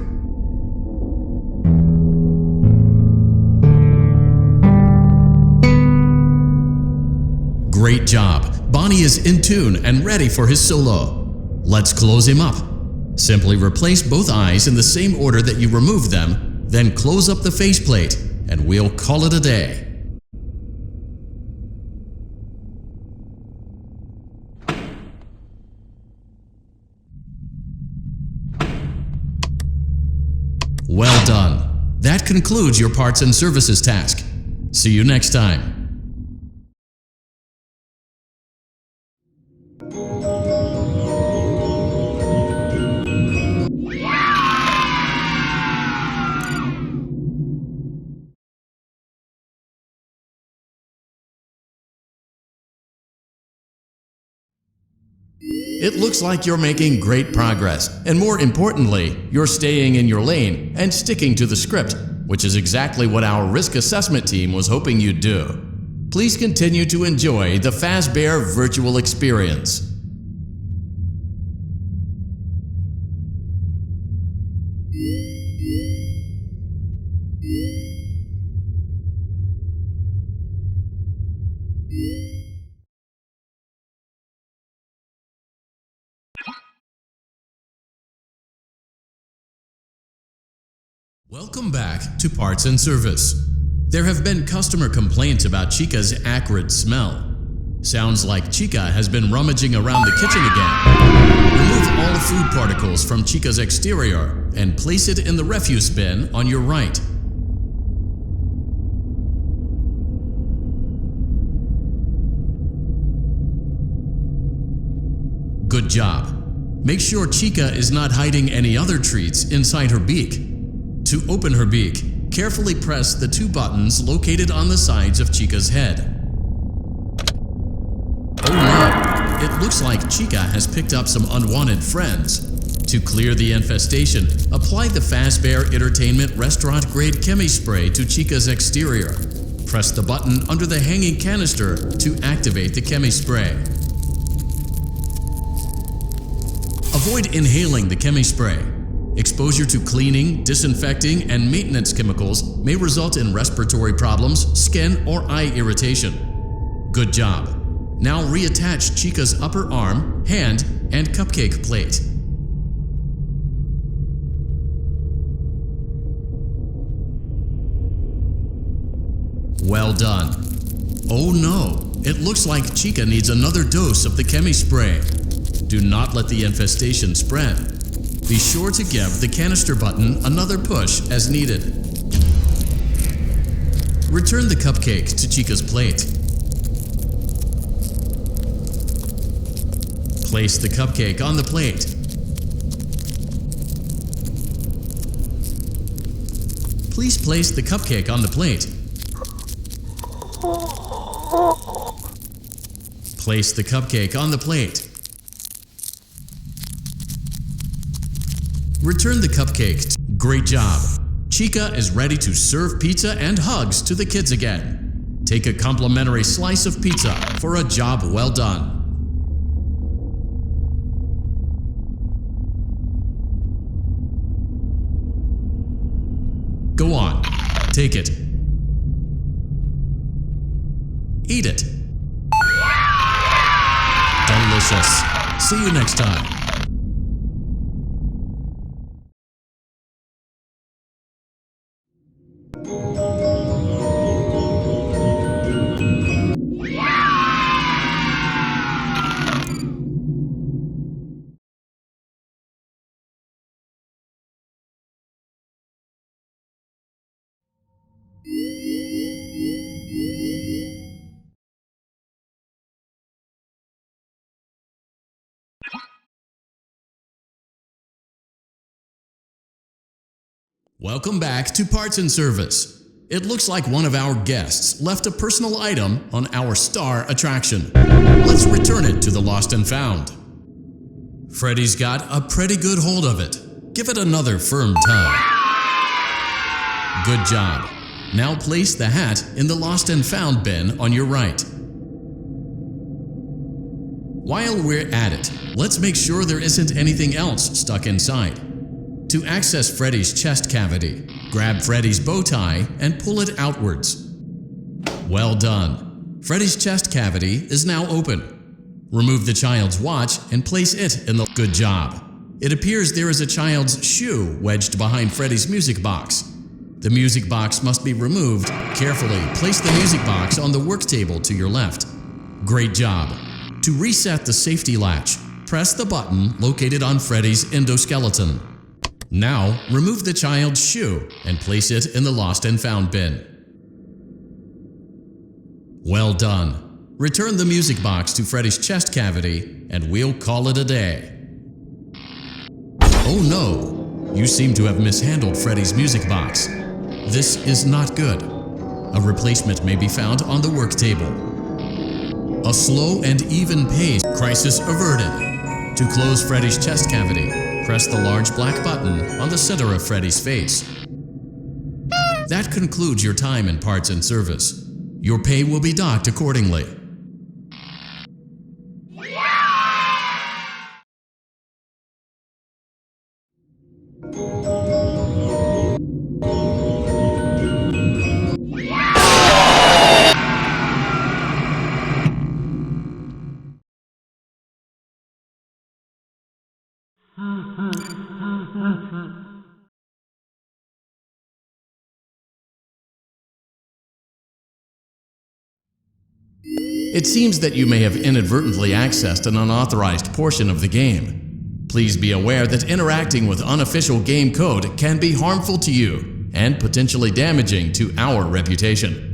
A: Great job! Bonnie is in tune and ready for his solo. Let's close him up. Simply replace both eyes in the same order that you removed them, then close up the faceplate, and we'll call it a day. Well done. That concludes your parts and services task. See you next time. It looks like you're making great progress, and more importantly, you're staying in your lane and sticking to the script, which is exactly what our risk assessment team was hoping you'd do. Please continue to enjoy the Fazbear virtual experience. Welcome back to Parts and Service. There have been customer complaints about Chica's acrid smell. Sounds like Chica has been rummaging around the kitchen again. Remove all food particles from Chica's exterior and place it in the refuse bin on your right. Good job. Make sure Chica is not hiding any other treats inside her beak. To open her beak, carefully press the two buttons located on the sides of Chica's head. Oh no, it looks like Chica has picked up some unwanted friends. To clear the infestation, apply the Fazbear Entertainment restaurant-grade chemi spray to Chica's exterior. Press the button under the hanging canister to activate the chemi spray. Avoid inhaling the chemi spray. Exposure to cleaning, disinfecting, and maintenance chemicals may result in respiratory problems, skin, or eye irritation. Good job. Now reattach Chica's upper arm, hand, and cupcake plate. Well done. Oh no, it looks like Chica needs another dose of the chemi spray. Do not let the infestation spread. Be sure to give the canister button another push as needed. Return the cupcake to Chica's plate. Place the cupcake on the plate. Please place the cupcake on the plate. Place the cupcake on the plate. Return the cupcake. Great job. Chica is ready to serve pizza and hugs to the kids again. Take a complimentary slice of pizza for a job well done. Go on, take it. Eat it. Delicious. See you next time. Welcome back to Parts and Service. It looks like one of our guests left a personal item on our star attraction. Let's return it to the Lost and Found. Freddy's got a pretty good hold of it. Give it another firm tug. Good job. Now place the hat in the Lost and Found bin on your right. While we're at it, let's make sure there isn't anything else stuck inside. To access Freddy's chest cavity, grab Freddy's bow tie and pull it outwards. Well done. Freddy's chest cavity is now open. Remove the child's watch and place it in the... Good job. It appears there is a child's shoe wedged behind Freddy's music box. The music box must be removed. Carefully place the music box on the work table to your left. Great job. To reset the safety latch, press the button located on Freddy's endoskeleton. Now, remove the child's shoe and place it in the Lost and Found bin. Well done. Return the music box to Freddy's chest cavity and we'll call it a day. Oh no! You seem to have mishandled Freddy's music box. This is not good. A replacement may be found on the work table. A slow and even pace. Crisis averted. To close Freddy's chest cavity, press the large black button on the center of Freddy's face. That concludes your time in Parts and Service. Your pay will be docked accordingly. It seems that you may have inadvertently accessed an unauthorized portion of the game. Please be aware that interacting with unofficial game code can be harmful to you and potentially damaging to our reputation.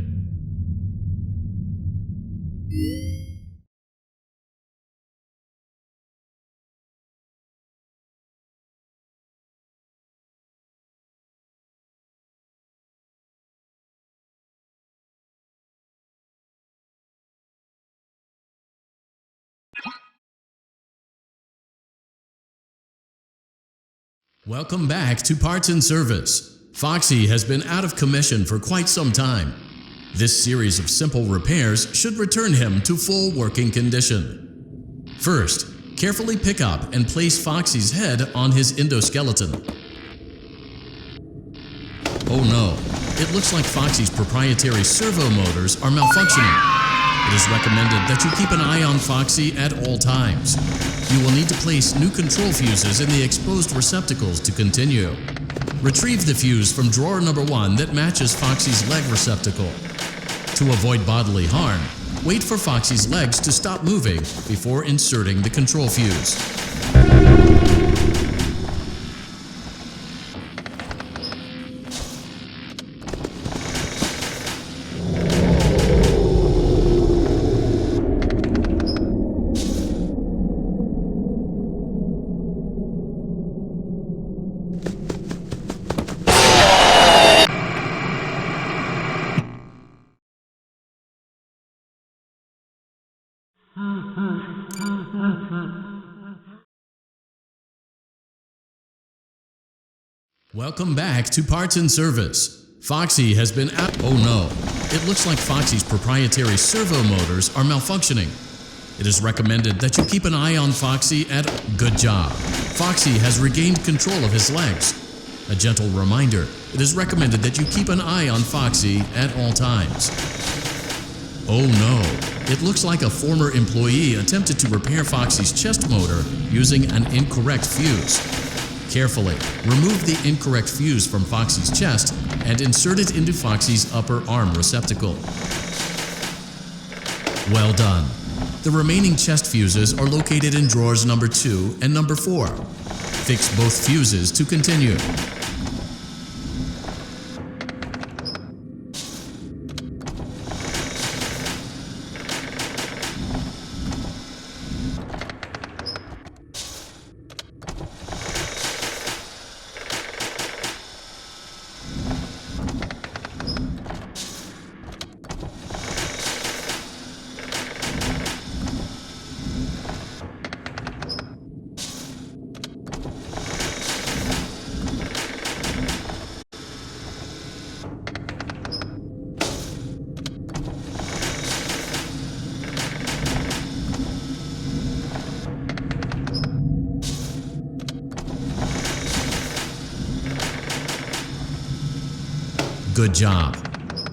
A: Welcome back to Parts and Service. Foxy has been out of commission for quite some time. This series of simple repairs should return him to full working condition. First, carefully pick up and place Foxy's head on his endoskeleton. Oh no, it looks like Foxy's proprietary servo motors are malfunctioning. It is recommended that you keep an eye on Foxy at all times. You will need to place new control fuses in the exposed receptacles to continue. Retrieve the fuse from drawer number 1 that matches Foxy's leg receptacle. To avoid bodily harm, wait for Foxy's legs to stop moving before inserting the control fuse. Welcome back to Parts and Service. Foxy has been out. Oh no, it looks like Foxy's proprietary servo motors are malfunctioning. It is recommended that you keep an eye on Foxy at good job. Foxy has regained control of his legs. A gentle reminder, it is recommended that you keep an eye on Foxy at all times. Oh no, it looks like a former employee attempted to repair Foxy's chest motor using an incorrect fuse. Carefully, remove the incorrect fuse from Foxy's chest and insert it into Foxy's upper arm receptacle. Well done. The remaining chest fuses are located in drawers number 2 and number 4. Fix both fuses to continue. Good job.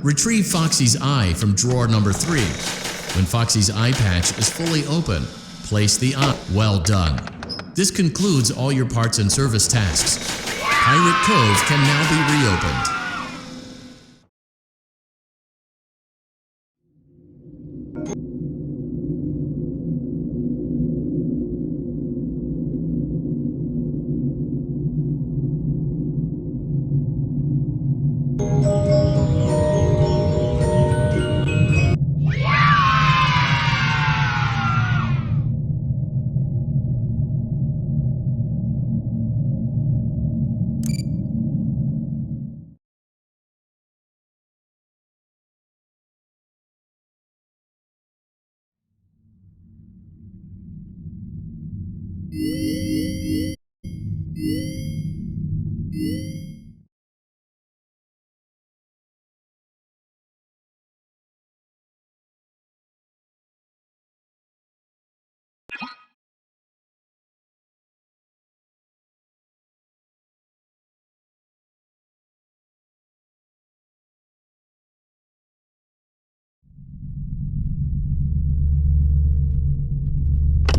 A: Retrieve Foxy's eye from drawer number 3. When Foxy's eye patch is fully open, place the eye. Well done. This concludes all your parts and service tasks. Pirate Cove can now be reopened.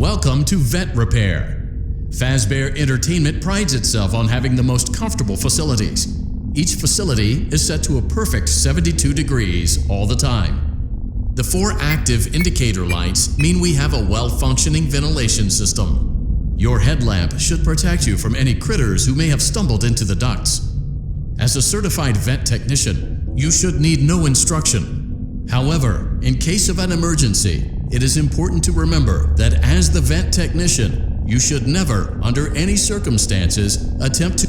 A: Welcome to Vet Repair. Fazbear Entertainment prides itself on having the most comfortable facilities. Each facility is set to a perfect 72 degrees all the time. The 4 active indicator lights mean we have a well-functioning ventilation system. Your headlamp should protect you from any critters who may have stumbled into the ducts. As a certified vent technician, you should need no instruction. However, in case of an emergency, it is important to remember that as the vent technician, you should never, under any circumstances, attempt to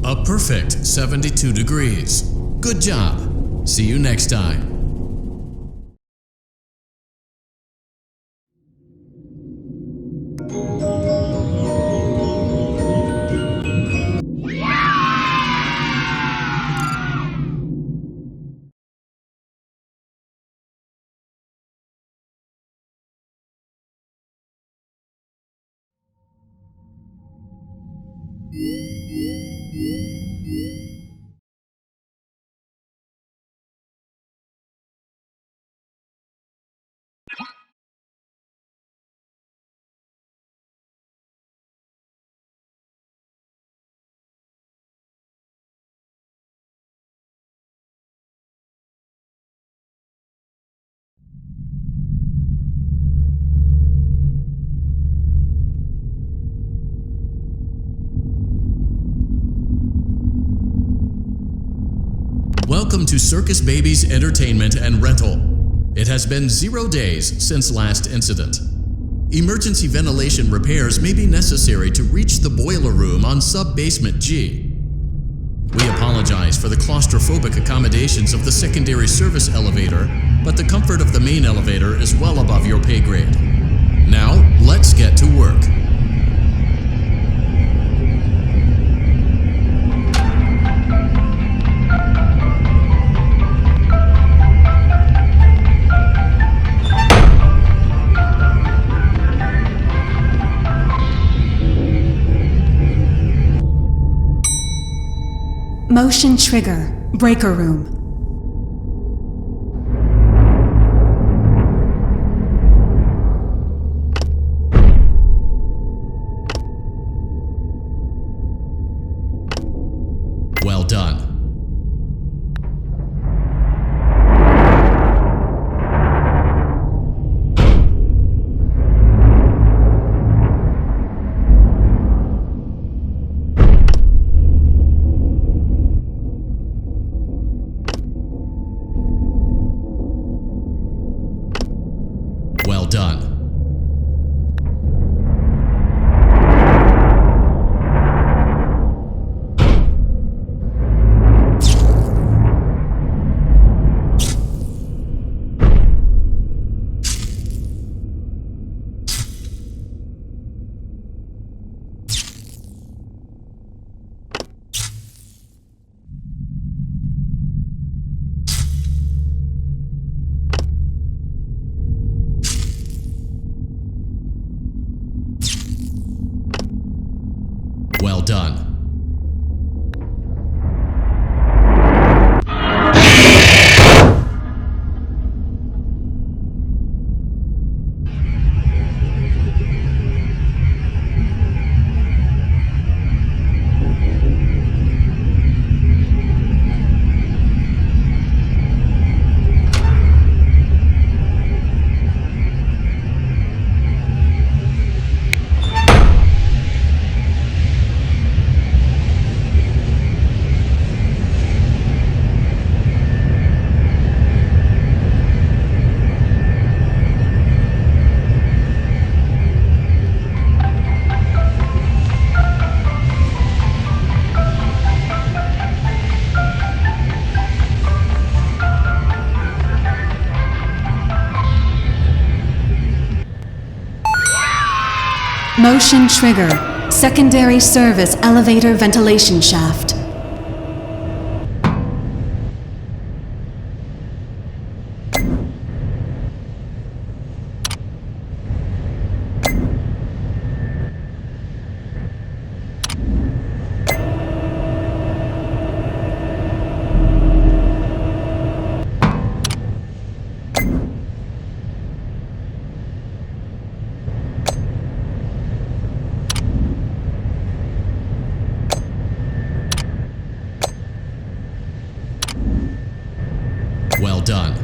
A: a perfect 72 degrees. Good job. See you next time. Welcome to Circus Baby's Entertainment and Rental. It has been 0 days since last incident. Emergency ventilation repairs may be necessary to reach the boiler room on sub-basement G. We apologize for the claustrophobic accommodations of the secondary service elevator, but the comfort of the main elevator is well above your pay grade. Now, let's get to work.
E: Motion trigger, breaker room.
A: Well done.
E: Motion trigger. Secondary service elevator ventilation shaft.
A: Well done.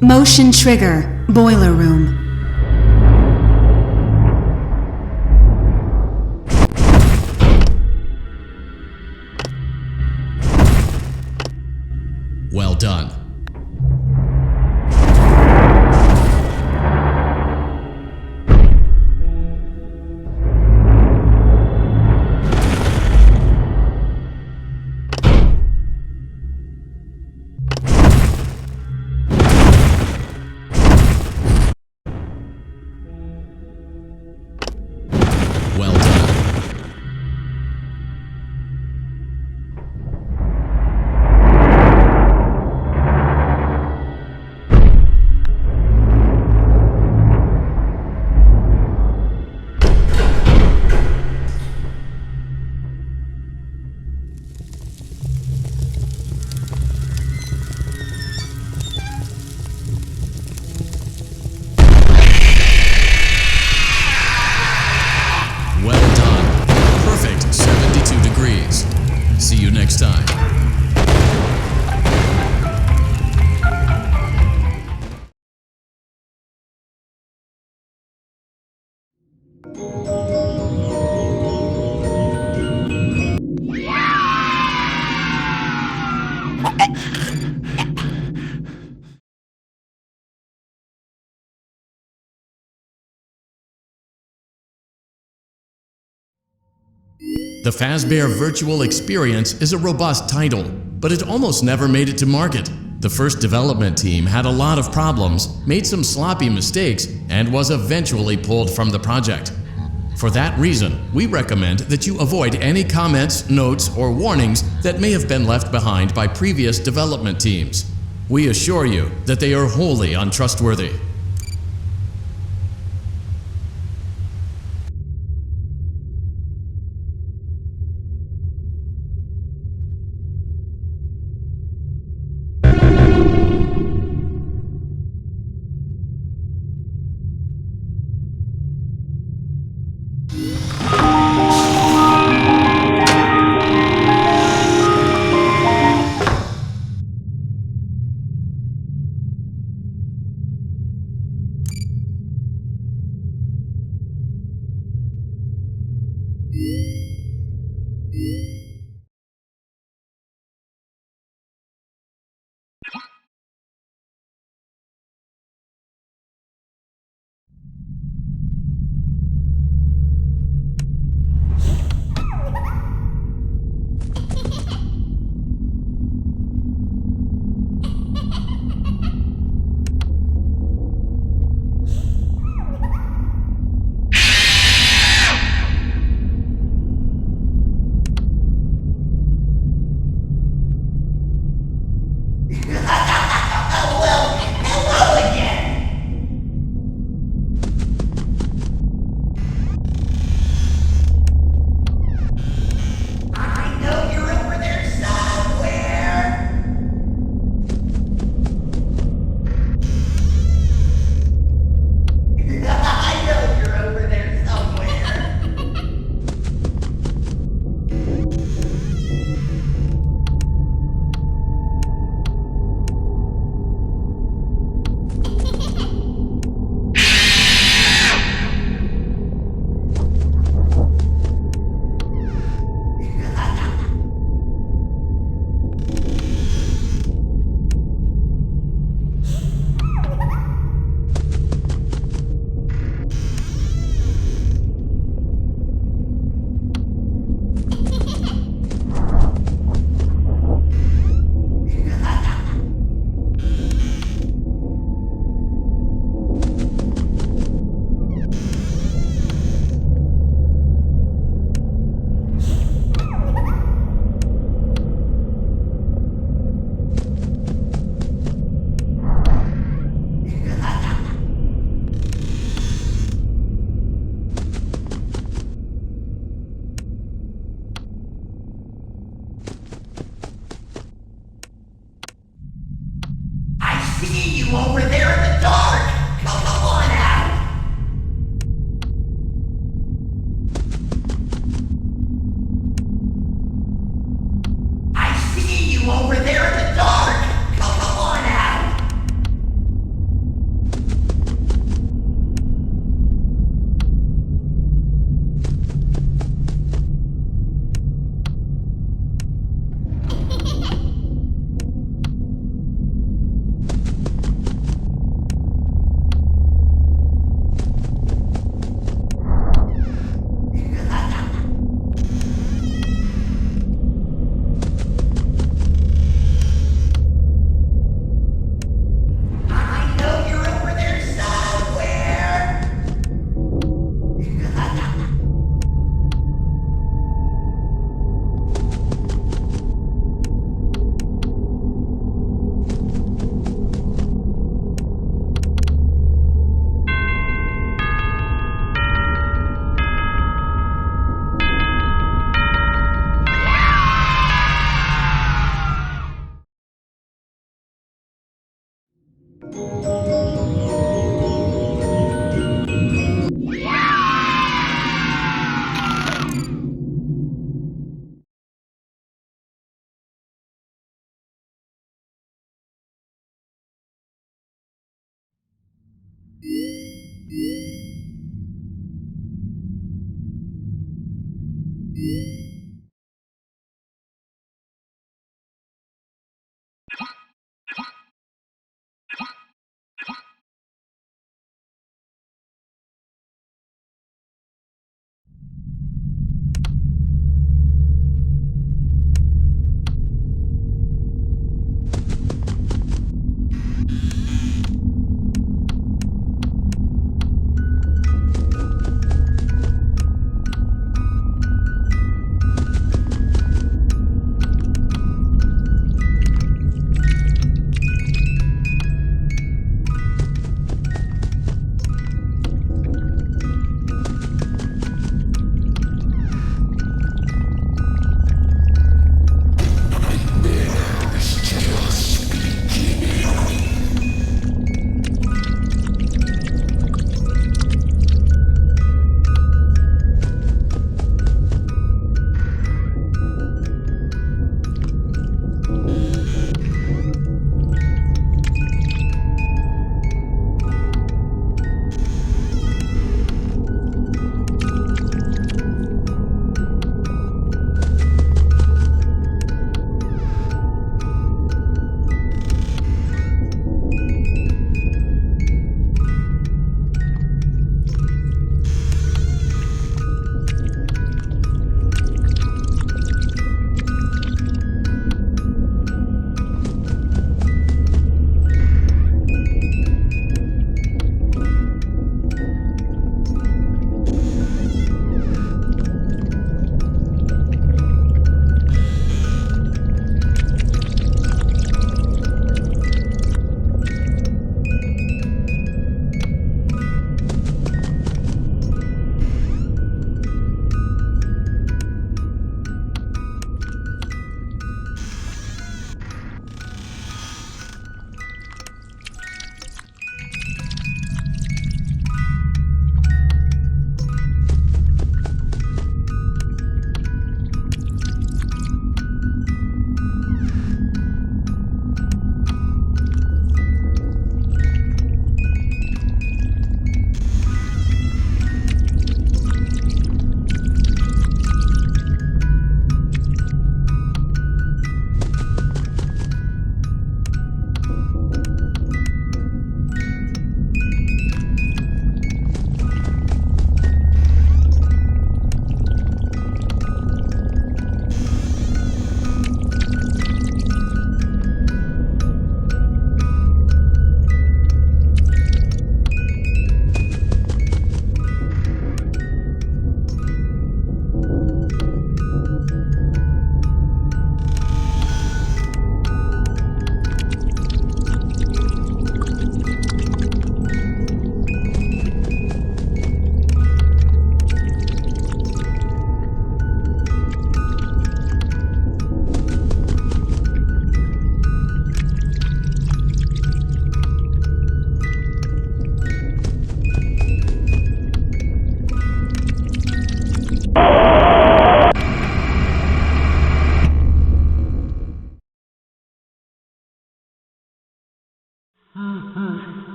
E: Motion trigger. Boiler room.
A: Well done. Well done. Well done. Perfect 72 degrees. See you next time. The Fazbear Virtual Experience is a robust title, but it almost never made it to market. The first development team had a lot of problems, made some sloppy mistakes, and was eventually pulled from the project. For that reason, we recommend that you avoid any comments, notes, or warnings that may have been left behind by previous development teams. We assure you that they are wholly untrustworthy.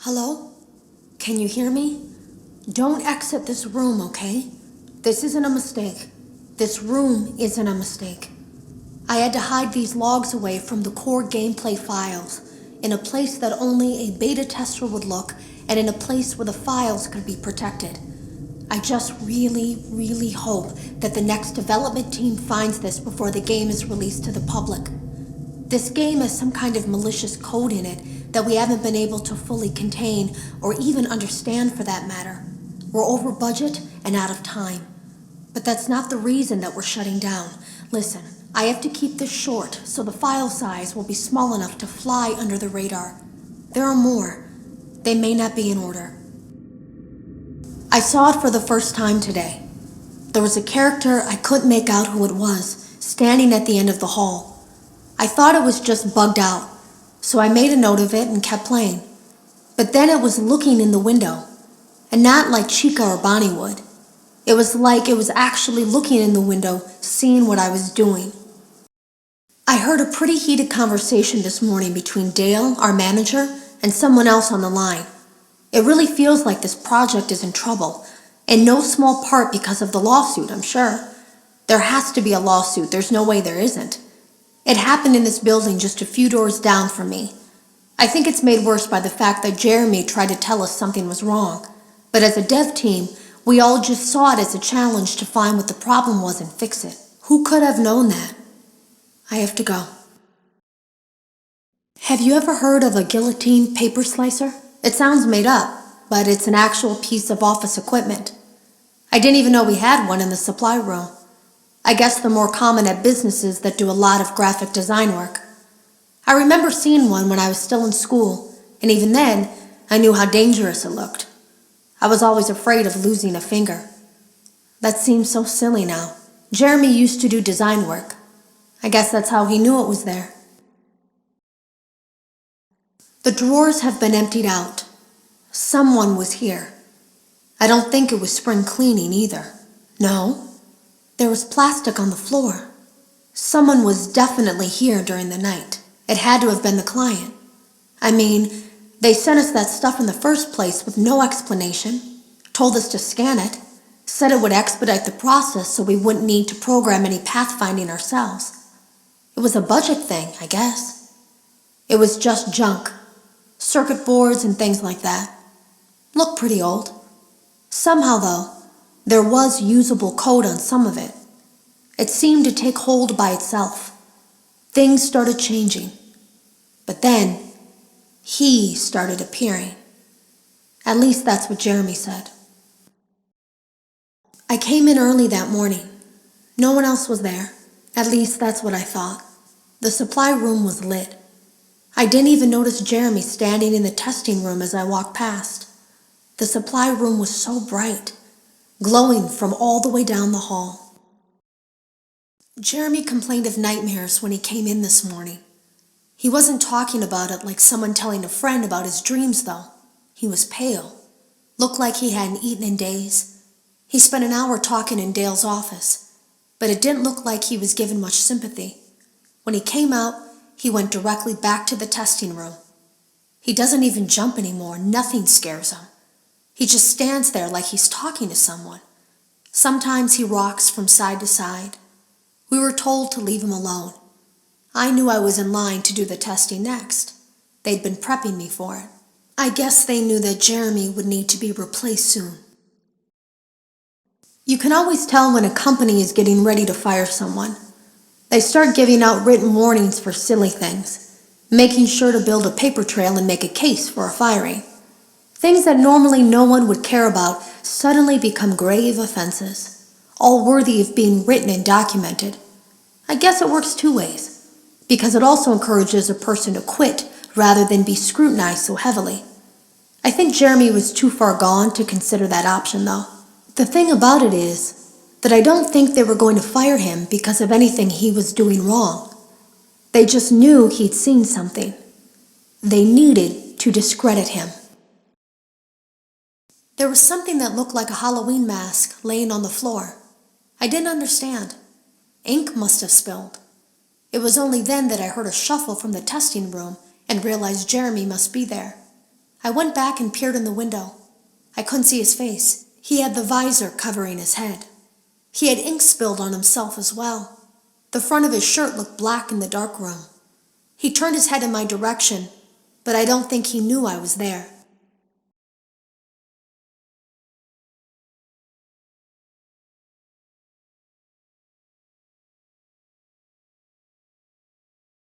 F: Hello? Can you hear me? Don't exit this room, okay? This isn't a mistake. This room isn't a mistake. I had to hide these logs away from the core gameplay files, in a place that only a beta tester would look, and in a place where the files could be protected. I just really hope that the next development team finds this before the game is released to the public. This game has some kind of malicious code in it that we haven't been able to fully contain or even understand, for that matter. We're over budget and out of time. But that's not the reason that we're shutting down. Listen, I have to keep this short so the file size will be small enough to fly under the radar. There are more. They may not be in order. I saw it for the first time today. There was a character I couldn't make out who it was, standing at the end of the hall. I thought it was just bugged out, so I made a note of it and kept playing. But then it was looking in the window, and not like Chica or Bonnie would. It was like it was actually looking in the window, seeing what I was doing. I heard a pretty heated conversation this morning between Dale, our manager, and someone else on the line. It really feels like this project is in trouble, in no small part because of the lawsuit, I'm sure. There has to be a lawsuit, there's no way there isn't. It happened in this building just a few doors down from me. I think it's made worse by the fact that Jeremy tried to tell us something was wrong. But as a dev team, we all just saw it as a challenge to find what the problem was and fix it. Who could have known that? I have to go. Have you ever heard of a guillotine paper slicer? It sounds made up, but it's an actual piece of office equipment. I didn't even know we had one in the supply room. I guess they're more common at businesses that do a lot of graphic design work. I remember seeing one when I was still in school, and even then, I knew how dangerous it looked. I was always afraid of losing a finger. That seems so silly now. Jeremy used to do design work. I guess that's how he knew it was there. The drawers have been emptied out. Someone was here. I don't think it was spring cleaning either. No, there was plastic on the floor. Someone was definitely here during the night. It had to have been the client. I mean, they sent us that stuff in the first place with no explanation, told us to scan it, said it would expedite the process so we wouldn't need to program any pathfinding ourselves. It was a budget thing, I guess. It was just junk. Circuit boards and things like that. Looked pretty old. Somehow, though, there was usable code on some of it. It seemed to take hold by itself. Things started changing. But then, he started appearing. At least that's what Jeremy said. I came in early that morning. No one else was there. At least that's what I thought. The supply room was lit. I didn't even notice Jeremy standing in the testing room as I walked past. The supply room was so bright, glowing from all the way down the hall. Jeremy complained of nightmares when he came in this morning. He wasn't talking about it like someone telling a friend about his dreams, though. He was pale, looked like he hadn't eaten in days. He spent an hour talking in Dale's office, but it didn't look like he was given much sympathy. When he came out, he went directly back to the testing room. He doesn't even jump anymore. Nothing scares him. He just stands there like he's talking to someone. Sometimes he rocks from side to side. We were told to leave him alone. I knew I was in line to do the testing next. They'd been prepping me for it. I guess they knew that Jeremy would need to be replaced soon. You can always tell when a company is getting ready to fire someone. They start giving out written warnings for silly things, making sure to build a paper trail and make a case for a firing. Things that normally no one would care about suddenly become grave offenses, all worthy of being written and documented. I guess it works two ways, because it also encourages a person to quit rather than be scrutinized so heavily. I think Jeremy was too far gone to consider that option, though. The thing about it is that I don't think they were going to fire him because of anything he was doing wrong. They just knew he'd seen something. They needed to discredit him. There was something that looked like a Halloween mask laying on the floor. I didn't understand. Ink must have spilled. It was only then that I heard a shuffle from the testing room and realized Jeremy must be there. I went back and peered in the window. I couldn't see his face. He had the visor covering his head. He had ink spilled on himself as well. The front of his shirt looked black in the dark room. He turned his head in my direction, but I don't think he knew I was there.